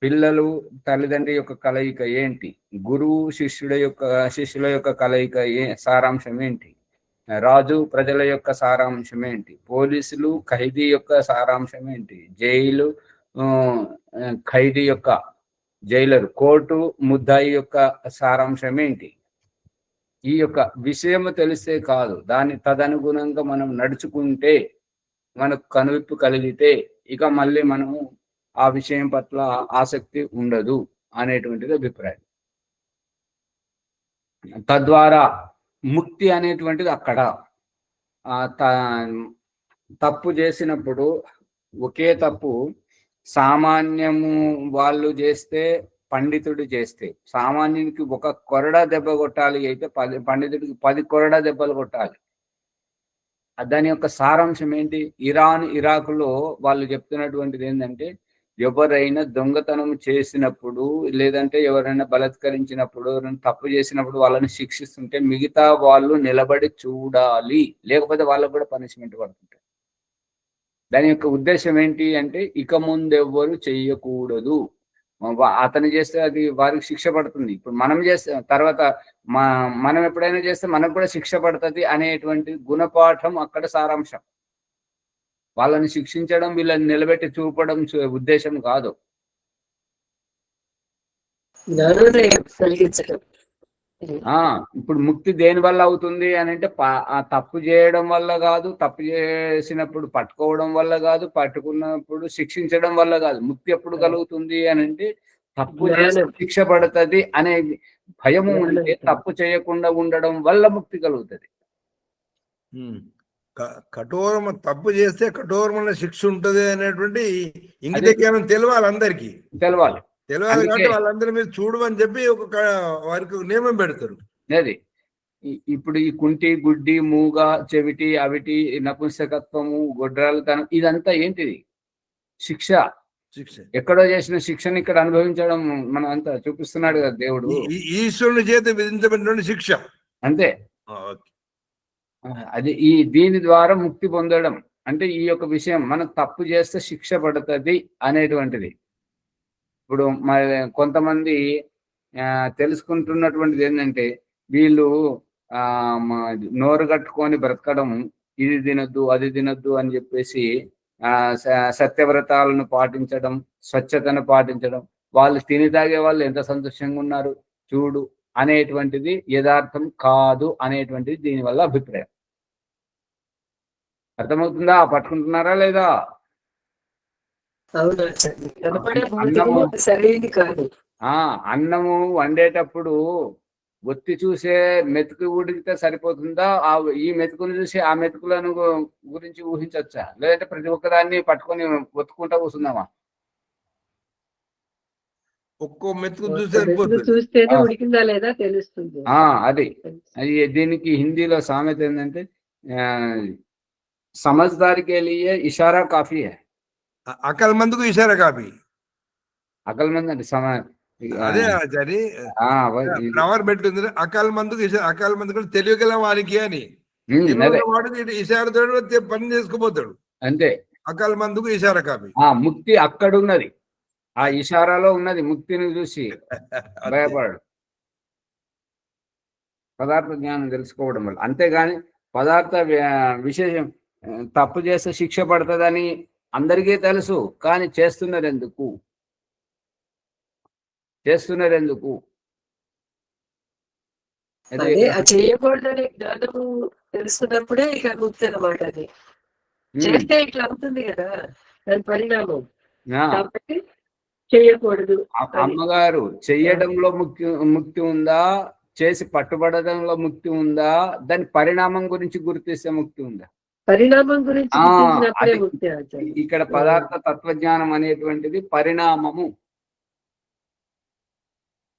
పిల్లలు తల్లిదండ్రి యొక్క కలయిక ఏంటి, గురువు శిష్యుల యొక్క కలయిక సారాంశం ఏంటి, రాజు ప్రజల యొక్క సారాంశం ఏంటి, పోలీసులు ఖైదీ యొక్క సారాంశం ఏంటి, జైలు ఖైదీ యొక్క జైలరు, కోర్టు ముద్దాయి యొక్క సారాంశం ఏంటి, ఈ యొక్క విషయం తెలిస్తే కాదు, దాన్ని తదనుగుణంగా మనం నడుచుకుంటే, మనకు కనువిప్పు కలిగితే ఇక మళ్ళీ మనము ఆ విషయం పట్ల ఆసక్తి ఉండదు అనేటువంటిది అభిప్రాయం. తద్వారా ముక్తి అనేటువంటిది అక్కడ తప్పు చేసినప్పుడు ఒకే తప్పు సామాన్యము వాళ్ళు చేస్తే, పండితుడు చేస్తే, సామాన్యునికి ఒక కొరడా దెబ్బ కొట్టాలి అయితే పండితుడికి 10 కొరడా దెబ్బలు కొట్టాలి. దాని యొక్క సారాంశం ఏంటి? ఇరాకులో వాళ్ళు చెప్తున్నటువంటిది ఏంటంటే, ఎవరైనా దొంగతనం చేసినప్పుడు, లేదంటే ఎవరైనా బలాత్కరించినప్పుడు, ఎవరైనా తప్పు చేసినప్పుడు వాళ్ళని శిక్షిస్తుంటే మిగతా వాళ్ళు నిలబడి చూడాలి, లేకపోతే వాళ్ళకు కూడా పనిష్మెంట్ పడుతుంటాయి. దాని యొక్క ఉద్దేశం ఏంటి అంటే, ఇక ముందెవ్వరు చెయ్యకూడదు, అతను చేస్తే అది వారికి శిక్ష పడుతుంది, ఇప్పుడు మనం చేస్తే తర్వాత మనం ఎప్పుడైనా చేస్తే మనకు కూడా శిక్ష పడుతుంది అనేటువంటి గుణపాఠం అక్కడ సారాంశం. వాళ్ళని శిక్షించడం, వీళ్ళని నిలబెట్టి చూపడం ఉద్దేశం కాదు. ఇప్పుడు ముక్తి దేని వల్ల అవుతుంది అని అంటే, తప్పు చేయడం వల్ల కాదు, తప్పు చేసినప్పుడు పట్టుకోవడం వల్ల కాదు, పట్టుకున్నప్పుడు శిక్షించడం వల్ల కాదు. ముక్తి ఎప్పుడు కలుగుతుంది అని అంటే, తప్పు చేసి శిక్ష పడుతుంది అనే భయము ఉంటే తప్పు చేయకుండా ఉండడం వల్ల ముక్తి కలుగుతుంది. కఠోరం తప్పు చేస్తే కఠోరమైన శిక్ష ఉంటది అనేటువంటి ఇంగిత జ్ఞానం తెలవాలి, అందరికి తెలవాలి కాబట్టి వాళ్ళందరి మీద చూడమని చెప్పి ఒక వారికి నియమం పెడతారు. అది ఇప్పుడు ఈ కుంటి, గుడ్డి, మూగ, చెవిటి, అవిటి, నపుంసకత్వము, గొడ్రాలతనం, ఇదంతా ఏంటిది? శిక్ష. ఎక్కడో చేసిన శిక్షను ఇక్కడ అనుభవించడం మనం అంతా చూపిస్తున్నాడు కదా దేవుడు. ఈశ్వరుని చేత విధించబడిన శిక్ష అంతే. అది దీని ద్వారా ముక్తి పొందడం అంటే ఈ యొక్క విషయం, మనం తప్పు చేస్తే శిక్ష పడుతుంది అనేటువంటిది. ఇప్పుడు మరి కొంతమంది తెలుసుకుంటున్నటువంటిది ఏంటంటే, వీళ్ళు నోరు కట్టుకొని బ్రతకడం, ఇది తినద్దు అది తినద్దు అని చెప్పేసి సత్యవ్రతాలను పాటించడం, స్వచ్ఛతను పాటించడం, వాళ్ళు తిని తాగే వాళ్ళు ఎంత సంతోషంగా ఉన్నారు చూడు అనేటువంటిది యథార్థం కాదు అనేటువంటిది దీనివల్ల అభిప్రాయం. అర్థమవుతుందా? పట్టుకుంటున్నారా లేదా? అన్నము వండేటప్పుడు ఒత్తి చూసే మెతుకు ఉడికితే సరిపోతుందా? ఈ మెతుకును చూసి ఆ మెతుకులను గురించి ఊహించవచ్చా? లేదంటే ప్రతి ఒక్కదాన్ని పట్టుకొని ఒత్తుకుంటా కూర్చుందామా? ఒక్కో మెతుకు చూస్తేనే ఉడికిందా లేదా తెలుస్తుంది. అది దీనికి హిందీలో సామెత ఏంటంటే, समझदार के लिए इशारा काफी है, अकलमंद को इशारा काफी. अकलमंद అంటే అదే ఆచారి ఫ్లవర్ పెట్టుంది. అకల్మందుకు కూడా తెలియగల వారికి అని వాడు ఇషారతో పని చేసుకుపోతాడు అంతే. అకల్మందుకు ఇషారా కాపీ. ముక్తి అక్కడ ఉన్నది, ఆ ఇషారాలో ఉన్నది. ముక్తిని చూసి భయపడాడు, పదార్థ జ్ఞానం తెలుసుకోవడం వల్ల. అంతేగాని పదార్థ విశేషం తప్పు చేస్తే శిక్ష పడుతుందని అందరికీ తెలుసు, కానీ చేస్తున్నారు ఎందుకు? చేయకూడదని జ్ఞానము తెలుసుకున్నప్పుడే ఇక ముక్తి అన్నమాట. అది చేస్తే ఇట్లా అవుతుంది కదా, దాని పరిణామం. కాబట్టి చేయకూడదు. అమ్మగారు చెయ్యడంలో ముక్తి ఉందా, చేసి పట్టుబడడంలో ముక్తి ఉందా, దాని పరిణామం గురించి గుర్తిస్తే ముక్తి ఉందా? పరిణామం గురించి ఇక్కడ పదార్థ తత్వజ్ఞానం అనేటువంటిది పరిణామము.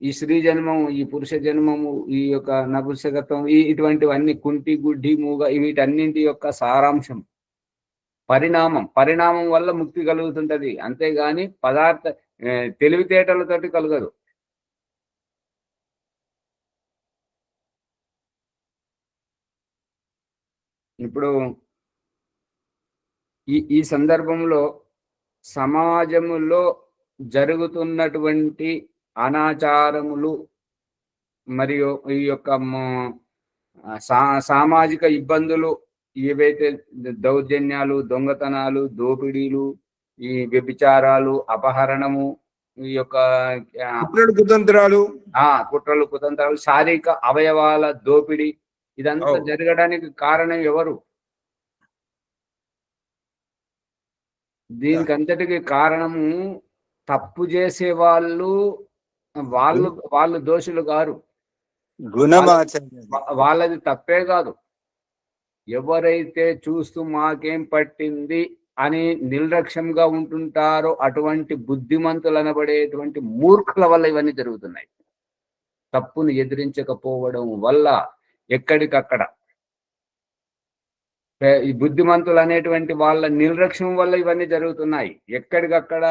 ఈ స్త్రీ జన్మము, ఈ పురుష జన్మము, ఈ యొక్క నపుంసకత్వం, ఇటువంటివన్నీ కుంటి, గుడ్డి, మూగ, వీటన్నింటి యొక్క సారాంశం పరిణామం వల్ల ముక్తి కలుగుతుంటది. అంతేగాని పదార్థ తెలివితేటలతోటి కలగదు. ఇప్పుడు ఈ సందర్భంలో సమాజములో జరుగుతున్నటువంటి అనాచారములు మరియు ఈ యొక్క సామాజిక ఇబ్బందులు ఏవైతే దౌర్జన్యాలు, దొంగతనాలు, దోపిడీలు, ఈ వ్యభిచారాలు, అపహరణము, ఈ యొక్క కుతంత్రాలు, కుట్రలు, కుతంత్రాలు, శారీరక అవయవాల దోపిడీ, ఇదంతా జరగడానికి కారణం ఎవరు? దీనికి అంతటికి కారణము తప్పు చేసే వాళ్ళు దోషులు గారు. వాళ్ళది తప్పే కాదు. ఎవరైతే చూస్తూ మాకేం పట్టింది అని నిర్లక్ష్యంగా ఉంటుంటారో అటువంటి బుద్ధిమంతులు అనబడేటువంటి మూర్ఖుల వల్ల ఇవన్నీ జరుగుతున్నాయి. తప్పును ఎదిరించకపోవడం వల్ల ఎక్కడికక్కడ ఈ బుద్ధిమంతులు అనేటువంటి వాళ్ళ నిర్లక్ష్యం వల్ల ఇవన్నీ జరుగుతున్నాయి. ఎక్కడికక్కడ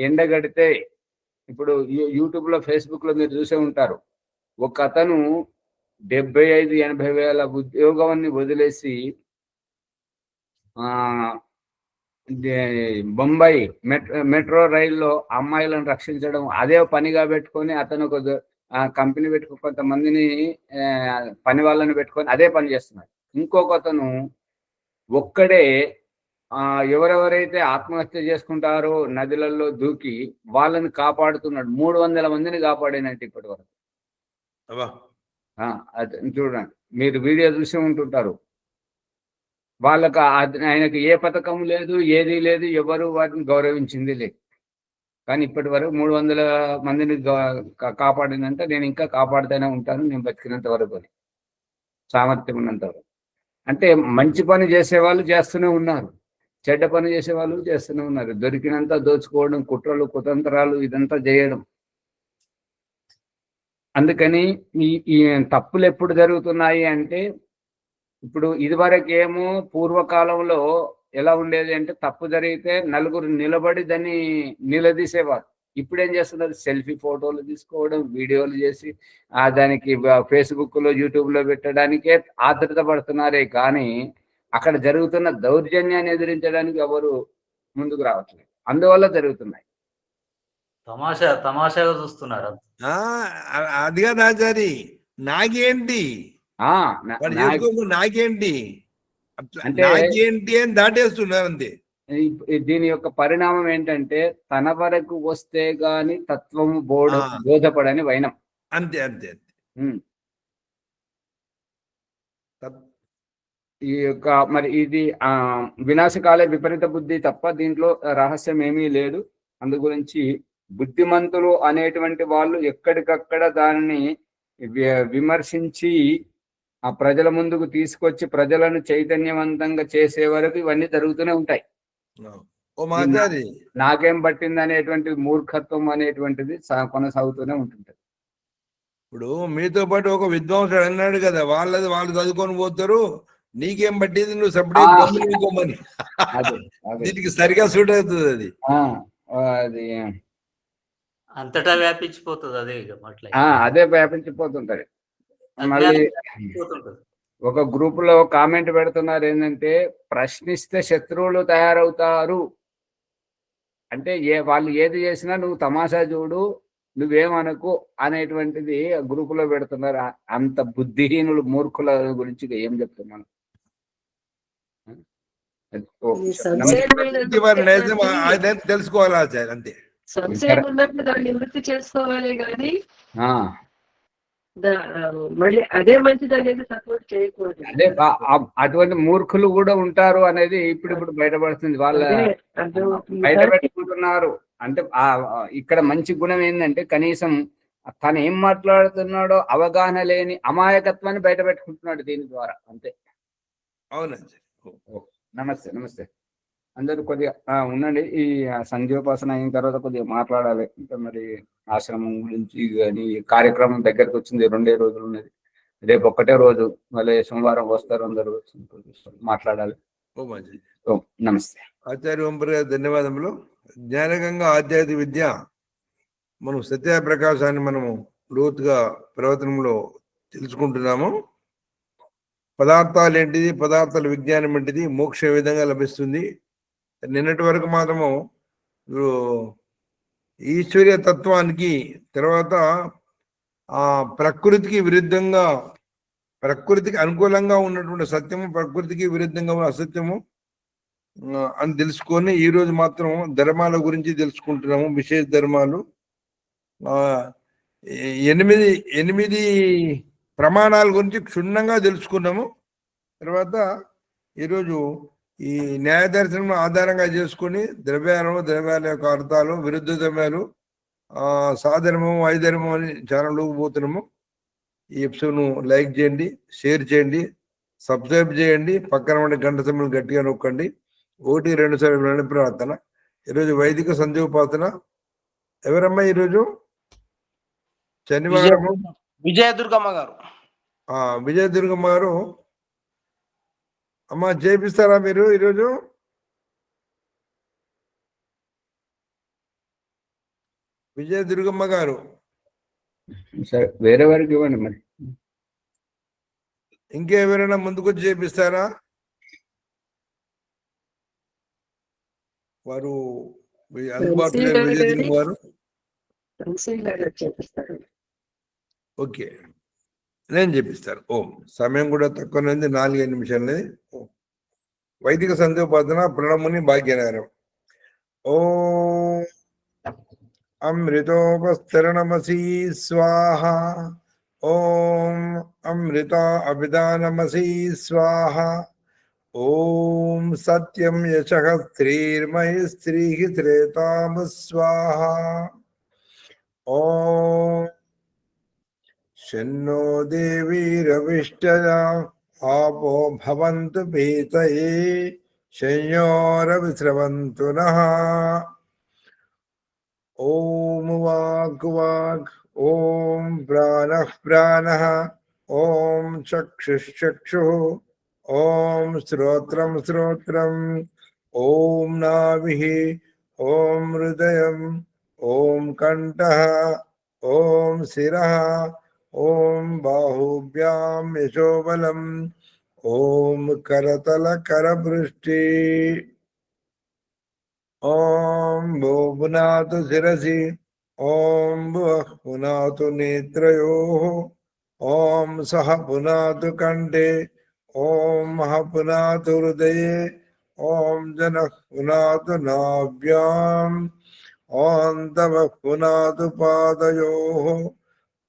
ఎండగడితే, ఇప్పుడు యూట్యూబ్ లో, ఫేస్బుక్ లో మీరు చూసే ఉంటారు, ఒక అతను 75-80 వేల ఉద్యోగాన్ని వదిలేసి బొంబాయి మెట్రో రైల్లో అమ్మాయిలను రక్షించడం అదే పనిగా పెట్టుకొని అతను ఒక కంపెనీ పెట్టుకుని కొంతమందిని పని వాళ్ళని పెట్టుకొని అదే పని చేస్తున్నాడు. ఇంకొక అతను ఒక్కడే ఎవరెవరైతే ఆత్మహత్య చేసుకుంటారో నదులలో దూకి వాళ్ళని కాపాడుతున్నాడు. 300 మందిని కాపాడినట్టు ఇప్పటి వరకు. చూడండి, మీరు వీడియో చూసి ఉంటుంటారు. వాళ్ళకు ఆయనకు ఏ పథకం లేదు, ఏది లేదు, ఎవరు వాటిని గౌరవించింది లేదు. కానీ ఇప్పటి వరకు 300 మందిని కాపాడినంటే నేను ఇంకా కాపాడుతూనే ఉంటాను, నేను బతికినంత వరకు, సామర్థ్యం ఉన్నంత వరకు. అంటే మంచి పని చేసేవాళ్ళు చేస్తూనే ఉన్నారు, చెడ్డ పని చేసేవాళ్ళు చేస్తూనే ఉన్నారు. దొరికినంత దోచుకోవడం, కుట్రలు, కుతంత్రాలు, ఇదంతా చేయడం. అందుకని ఈ తప్పులు ఎప్పుడు జరుగుతున్నాయి అంటే, ఇప్పుడు ఇదివరకేమో పూర్వకాలంలో ఎలా ఉండేది అంటే, తప్పు జరిగితే నలుగురు నిలబడి దాన్ని నిలదీసేవారు. ఇప్పుడు ఏం చేస్తున్నారు? సెల్ఫీ ఫోటోలు తీసుకోవడం, వీడియోలు చేసి దానికి ఫేస్బుక్ లో, యూట్యూబ్ లో పెట్టడానికే ఆతృత పడుతున్నారే కానీ అక్కడ జరుగుతున్న దౌర్జన్యాన్ని ఎదిరించడానికి ఎవరు ముందుకు రావట్లేదు. అందువల్ల జరుగుతున్నాయి. తమాషాగా చూస్తున్నారు. అదిగా రాజారి, నాకేంటి నాకేంటి అంటే నాకేంటి అని దాటేస్తున్నారు అంతే. దీని యొక్క పరిణామం ఏంటంటే, తన వరకు వస్తే గాని తత్వము బోధపడని వైనం. అంతే అంతే అంతే. ఈ యొక్క మరి ఇది వినాశకాలే విపరీత బుద్ధి తప్ప దీంట్లో రహస్యం ఏమీ లేదు. అందు గురించి బుద్ధిమంతులు అనేటువంటి వాళ్ళు ఎక్కడికక్కడ దానిని విమర్శించి ఆ ప్రజల ముందుకు తీసుకొచ్చి ప్రజలను చైతన్యవంతంగా చేసే వరకు ఇవన్నీ జరుగుతూనే ఉంటాయి. నాకేం పట్టింది అనేటువంటి మూర్ఖత్వం అనేటువంటిది కొనసాగుతూనే ఉంటుంటది. ఇప్పుడు మీతో పాటు ఒక విద్వాంసుడు అన్నాడు కదా, వాళ్ళు చదువుకొని పోతారు, నీకేం పట్టింది, నువ్వు సపరేట్. దీనికి సరిగా సూట్ అవుతుంది. అది అంతటా వ్యాపించిపోతుంది. అదే వ్యాపించిపోతుంటది. మళ్ళీ ఒక గ్రూప్ లో కామెంట్ పెడుతున్నారు ఏంటంటే, ప్రశ్నిస్తే శత్రువులు తయారవుతారు అంటే వాళ్ళు ఏది చేసినా నువ్వు తమాషా చూడు, నువ్వేమనకు అనేటువంటిది గ్రూప్ లో పెడుతున్నారు. అంత బుద్ధిహీనులు, మూర్ఖుల గురించి ఏం చెప్తున్నాను? తెలుసుకోవాలి అంతే. సంశయం ఉన్నప్పుడు దాన్ని నివృత్తి చేసుకోవాలి కానీ మళ్ళీ అదే మంచిది అనేది సపోర్ట్ చేయకూడదు. అదే అటువంటి మూర్ఖులు కూడా ఉంటారు అనేది ఇప్పుడు బయటపడుతుంది. వాళ్ళ బయట పెట్టుకుంటున్నారు. అంటే ఇక్కడ మంచి గుణం ఏంటంటే, కనీసం తను ఏం మాట్లాడుతున్నాడో అవగాహన లేని అమాయకత్వాన్ని బయట పెట్టుకుంటున్నాడు దీని ద్వారా, అంతే. అవునండి. నమస్తే నమస్తే అందరూ. కొద్దిగా ఉండండి, ఈ సంధ్యోపాసన అయిన తర్వాత కొద్దిగా మాట్లాడాలి. ఇంకా మరి ఆశ్రమం గురించి కానీ కార్యక్రమం దగ్గరకు వచ్చింది, 2 రోజులు ఉన్నది. రేపు ఒక్కటే రోజు, మళ్ళీ సోమవారం వస్తారు అందరూ, మాట్లాడాలి. నమస్తే ఆచార్య ఓంపర్ గారు, ధన్యవాదములు. జ్ఞానగంగా ఆధ్యాత్మిక విద్య, మనం సత్యప్రకాశాన్ని మనము లోతుగా ప్రవర్తనలో తెలుసుకుంటున్నాము. పదార్థాలు ఏంటిది, పదార్థాల విజ్ఞానం ఏంటిది, మోక్ష విధంగా లభిస్తుంది. నిన్నటి వరకు మాత్రము ఇప్పుడు ఈశ్వర్య తత్వానికి, తర్వాత ఆ ప్రకృతికి విరుద్ధంగా, ప్రకృతికి అనుకూలంగా ఉన్నటువంటి సత్యము, ప్రకృతికి విరుద్ధంగా ఉన్న అసత్యము అని తెలుసుకొని ఈ రోజు మాత్రం ధర్మాల గురించి తెలుసుకుంటున్నాము. విశేష ధర్మాలు ఆ ఎనిమిది ఎనిమిది ప్రమాణాల గురించి క్షుణ్ణంగా తెలుసుకున్నాము. తర్వాత ఈరోజు ఈ న్యాయ దర్శనం ఆధారంగా చేసుకొని ద్రవ్యాల యొక్క అర్థాలు, విరుద్ధ ద్రవ్యాలు, సాధర్మము, వైధర్మం అని చాలా పోతున్నాము. ఈ ఎపిసోడ్ను లైక్ చేయండి, షేర్ చేయండి, సబ్స్క్రైబ్ చేయండి, పక్కన ఉండే గంట సింబల్ గట్టిగా నొక్కండి. 1, 2 సార్లు ప్రార్థన. ఈరోజు వైదిక సంధ్యోపాసన. ఎవరమ్మా ఈరోజు? శనివారము విజయదుర్గమ్మ గారు. విజయదుర్గమ్మ గారు. అమ్మా చేపిస్తారా మీరు ఈరోజు? విజయదుర్గమ్మ గారు సరే, వేరే వారికి ఇవ్వండి మరి. ఇంకెవరైనా ముందుకొచ్చి చేపిస్తారా? వారు అందుబాటులో విజయదుర్గమ్మ గారు. ఓకే, నేను చెప్పిస్తాను. ఓం. సమయం కూడా తక్కువ ఉంది, 4 నిమిషాలు. వైదిక సంధ్యోపాసన ప్రణముని భాగ్యనగరం. ఓం అమృతోపస్తరణమసి స్వాహ. ఓం అమృత అభిదానమసి స్వాహ. ఓం సత్యం యశః స్త్రీర్మయస్త్రీః త్రేతామ స్వాహ. ఓం శన్నో దేవీరవిష్టయా ఆపో భవంతు పీతయే శయ్యోరవిస్రవంతు నః. ఓం వాక్ వాక్. ఓం ప్రాణః ప్రాణః. ఓం చక్షుశ్చక్షుః. ఓం శ్రోత్రం శ్రోత్రం. ఓం నాభిః. ఓం హృదయం. ఓం కంఠః. ఓం శిరః. ఓం బాహుభ్యాం యశోబలం. ఓం కరతల కరపృష్ఠి. ఓం భూ పునాతు శిరసి. ఓం భువః పునాతు నేత్రయోః. ఓం సహ పునాతు కంఠే. ఓం మహ పునాతు హృదయే. ఓం జనః పునాతు నాభ్యాం. ఓం తమః పునాతు పాదయోః.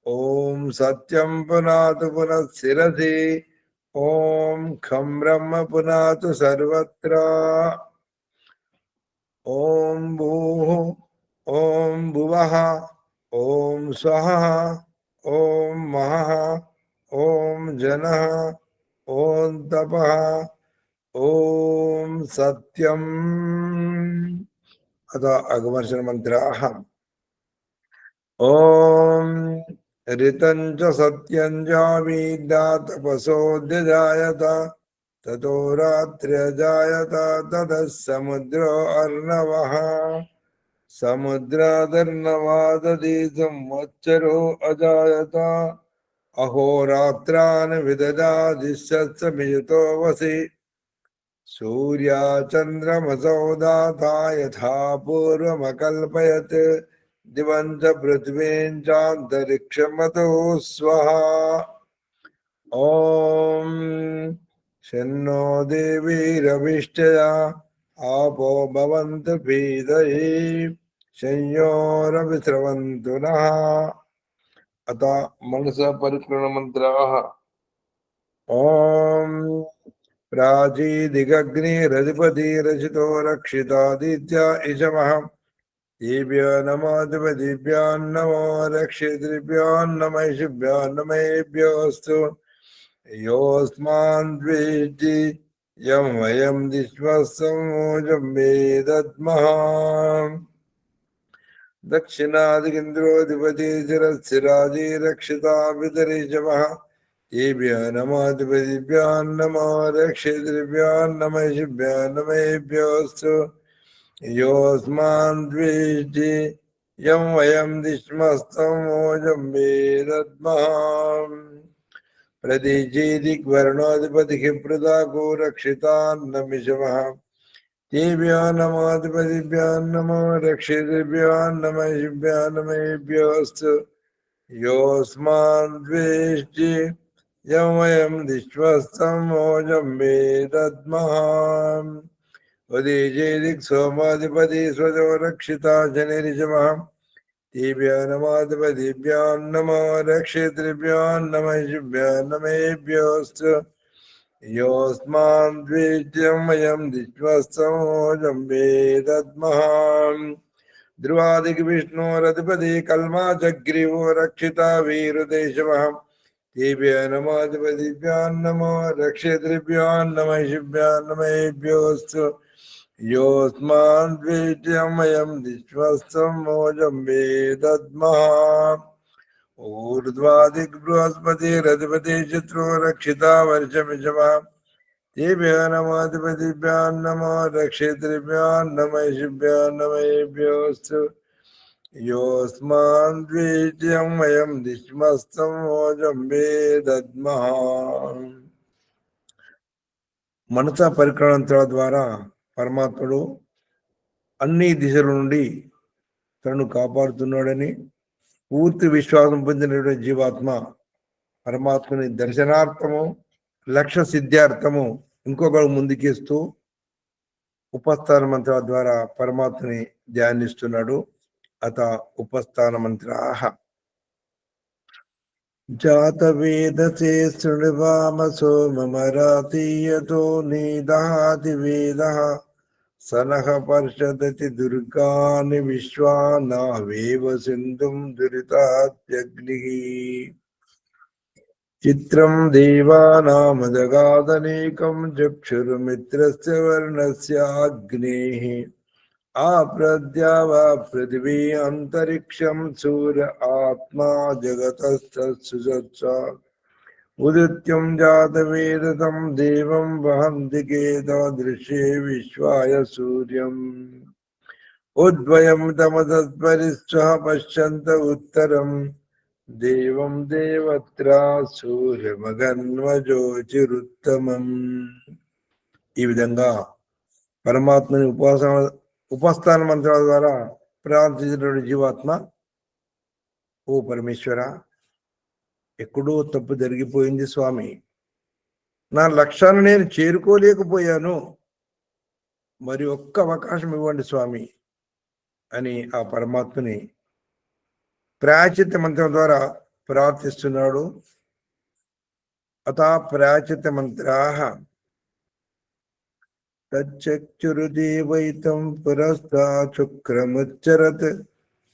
ఓం సత్యం పునాతు పునః శిరసి. ఓం ఖం బ్రహ్మ పునాతు సర్వత్రా. ఓం భూః. ఓం భువః. ఓం స్వః. ఓం మహః. ఓం జనః. ఓం తపః. ఓం సత్యం. అథ అగమర్శన మంత్రాః. ఓం ऋतं च सत्यं जावीदा तपसोऽध्यजायत ततो रात्र्यजायत ततः समुद्रो अर्णवः समुद्रादर्णवादधी संवत्सरो अजायत अहोरात्रान् विददादिशत्समियुतो वसि सूर्याचन्द्रमसौ दाता यथा पूर्वमकल्पयत् दिवं च पृथ्वीं चान्तरिक्षमतो स्वाहा. ॐ शन्नो देवीरविष्टया आपो भवन्तु पीतये शय्योरविस्रवन्तु नः. अथ मनसा परिक्रमणमन्त्राः. ॐ प्राचीदिगग्निरधिपतिरचितो रक्षितादित्य इषमः देव्यो नमोऽधिपतिभ्यो नमो रक्षितृभ्यो नमः शुभ्यो नमेभ्योऽस्तु योऽस्मान् द्वेष्टि यं वयं दिश्वसमोजं वेदद्मः. दक्षिणादिगिन्द्रोऽधिपति चिरस्थिरादि रक्षिता पितरिषवः देव्यो नमोऽधिपतिभ्यो नमो रक्षितृभ्यो नमः शुभ्यो नमेभ्योऽस्तु योऽस्मान् द्वेष्टि यं वयं दिश्मस्तमोजं वेदद्मः. प्रतीचीदिग्वर्णोऽधिपतिः पृथको रक्षितान्नमिषवः तेभ्यो नमोऽधिपतिभ्यो नमो रक्षितेभ्यो नमः शिभ्यो नमेभ्योऽस्तु योऽस्मान् द्वेष्टि यं वयं विश्वस्तं मोजं वेदद्मः उदीचेदिक् सोमाधिपति स्वजो रक्षिता शनिरिषमः तेभ्यो नमोऽधिपतिभ्यो नमो रक्षितृभ्यो नमः शिभ्यो नमेभ्योऽस्तु योऽस्मान् द्वेष्यं वयं विश्वस्तं वेदद्मः ध्रुवादिग्विष्णोरधिपति कल्माचग्रीवो रक्षिता वीरुदेशमः तेभ्यो नमोऽधिपतिभ्यो नमो रक्षितृभ्यो नमः शिभ्यो नमेभ्योऽस्तु योऽस्मान् द्वेष्यं वयं विश्वस्तं वेदद्मः ऊर्ध्वादिग्बृहस्पतिरधिपति चित्रो रक्षिता वर्षमिषमः तेभ्यो नमोऽधिपतिभ्यो नमो रक्षितृभ्यो नमः शिभ्यो नमेभ्योऽस्तु योऽस्मान् द्वेष्यं वयं विश्वस्तं वेदद्मः మనస పరిక్రమణ ద్వారా పరమాత్ముడు అన్ని దిశల నుండి తనను కాపాడుతున్నాడని పూర్తి విశ్వాసం పొందినటువంటి జీవాత్మ పరమాత్మని దర్శనార్థము లక్ష్య సిద్ధార్థము ఇంకొకరు ముందుకేస్తూ ఉపస్థాన మంత్రాల ద్వారా పరమాత్మని ధ్యానిస్తున్నాడు. అత ఉపస్థాన మంత్రాః జాత వేదసే శృణ్వామసో మమరాతీయతో నీదహాతి వేదః సనః పర్షదతి దుర్గాని విశ్వానావేవ సింధుం దురితాత్యగ్నిః చిత్రం దేవానామజగాదనేకం చక్షుర్మిత్రస్య వర్ణస్య అగ్నేః ఆప్రద్యావా పృథివీ అంతరిక్షం సూర్య ఆత్మా జగతస్తత్సుజత్స ఉదిత్యం జాతవేదతం దేవం వహంతి కేతాదృశే విశ్వాయ సూర్యం ఉద్వయం తమసత్పరిశ్చః పశ్యంత ఉత్తరం దేవం దేవత్రా సూర్యమగన్వజోచిరుత్తమం. ఈ విధంగా పరమాత్మని ఉపస్థాన మంత్రాల ద్వారా ప్రార్థించినటువంటి జీవాత్మ, ఓ పరమేశ్వర, ఎక్కడో తప్పు జరిగిపోయింది స్వామి, నా లక్ష్యాన్ని నేను చేరుకోలేకపోయాను, మరి ఒక్క అవకాశం ఇవ్వండి స్వామి అని ఆ పరమాత్మని ప్రాయశ్చిత్త మంత్రం ద్వారా ప్రార్థిస్తున్నాడు. అథా ప్రాయశ్చిత్త మంత్రాః తచ్చక్షురుదేవైతం పురస్తాత్ శుక్రముచ్చరత్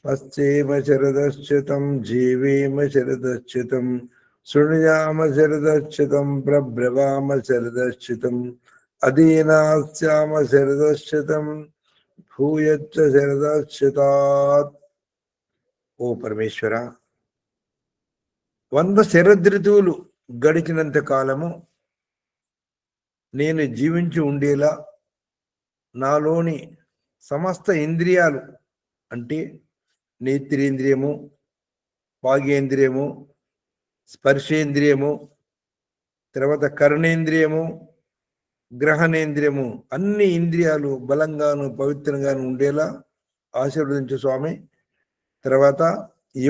పశ్చేమ శరదశ్చితం జీవేమ శరదశ్చితం శృణుయామ శరదశ్చితం ప్రబ్రవామ శరదశ్చితం అదీనాస్యామ శరదశ్చితం భూయచ్చ శరదశ్చితాత్. ఓ పరమేశ్వర, 100 శరదృతువులు గడిచినంత కాలము నేను జీవించి ఉండేలా నాలోని సమస్త ఇంద్రియాలు అంటే నేత్రేంద్రియము, వాగేంద్రియము, స్పర్శేంద్రియము, తర్వాత కర్ణేంద్రియము, గ్రహణేంద్రియము, అన్ని ఇంద్రియాలు బలంగాను పవిత్రంగాను ఉండేలా ఆశీర్వదించు స్వామి. తర్వాత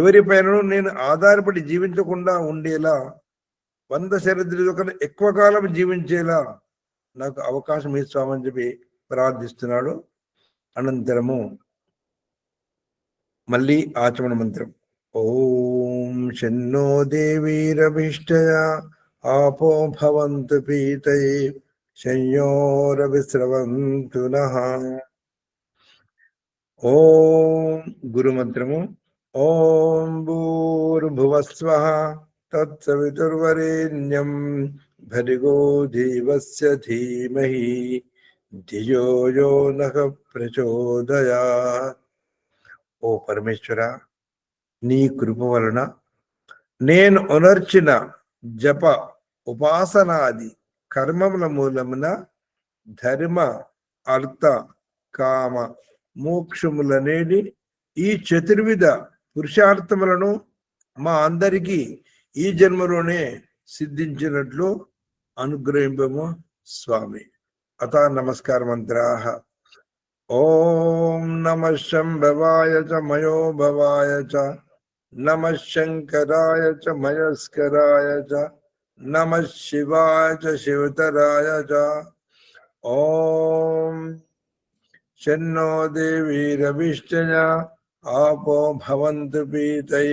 ఎవరిపైన నేను ఆధారపడి జీవించకుండా ఉండేలా 100 శరదృతుల కన్నా ఎక్కువ కాలం జీవించేలా నాకు అవకాశం ఇస్తామని చెప్పి ప్రార్థిస్తున్నాడు. అనంతరము మళ్ళీ ఆచమన మంత్రం. ఓం శన్నో దేవీరభిష్టయ ఆపో భవంతు పీతయే శయ్యోరవిస్రవంతు నః. ఓం గురుమంత్రము. ఓం భూర్భువస్వః తత్సవితుర్వరేణ్యం భర్గో దేవస్య ధీమహి ధియో యో నః ప్రచోదయాత్. ఓ పరమేశ్వర, నీ కృప వలన నేను ఉనర్చిన జప ఉపాసనాది కర్మముల మూలమున ధర్మ అర్థ కామ మోక్షములనేది ఈ చతుర్విధ పురుషార్థములను మా అందరికీ ఈ జన్మలోనే సిద్ధించినట్లు అనుగ్రహింపము స్వామి. అథ నమస్కార మంత్రాః. ఓం నమః శంభవాయ చ మయో భవాయ చ నమః శంకరాయ చ మయస్కరాయ చ నమః శివాయ చ శివతరాయ చ ఓం శన్నో దేవీ రవిశ్చయ ఆపో భవంతు పీతై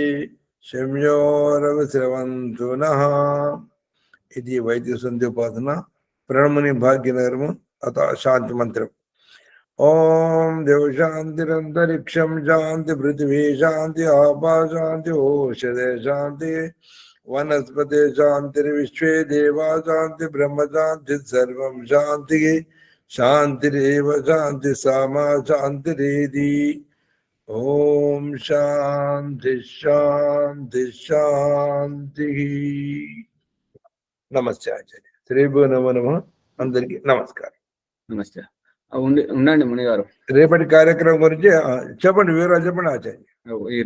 శమ్యోరవిశ్రవంతు నః. ఇది వైద్య సంధ్యోపాసన ప్రణముని భాగ్యనగరము అత శాంతి మంత్రం. ఓం దేవ శాంతిరంతరిక్షం శాంతి పృథివీ శాంతి ఆపా శాంతి ఓషధే శాంతి వనస్పతే శాంతిర్విశ్వే దేవా శాంతి బ్రహ్మ శాంతి సర్వం శాంతి శాంతిరేవ శాంతి సామా శాంతిరేది. ఓం శాంతి శాంతి శాంతి. నమస్తే ఆచార్య. శ్రీభూ నమో నమః. అందరికీ నమస్కారం. నమస్తే. ఉండండి ముని గారు, రేపటి కార్యక్రమం గురించి చెప్పండి, వివరాలు చెప్పండి ఆచార్య. ఈ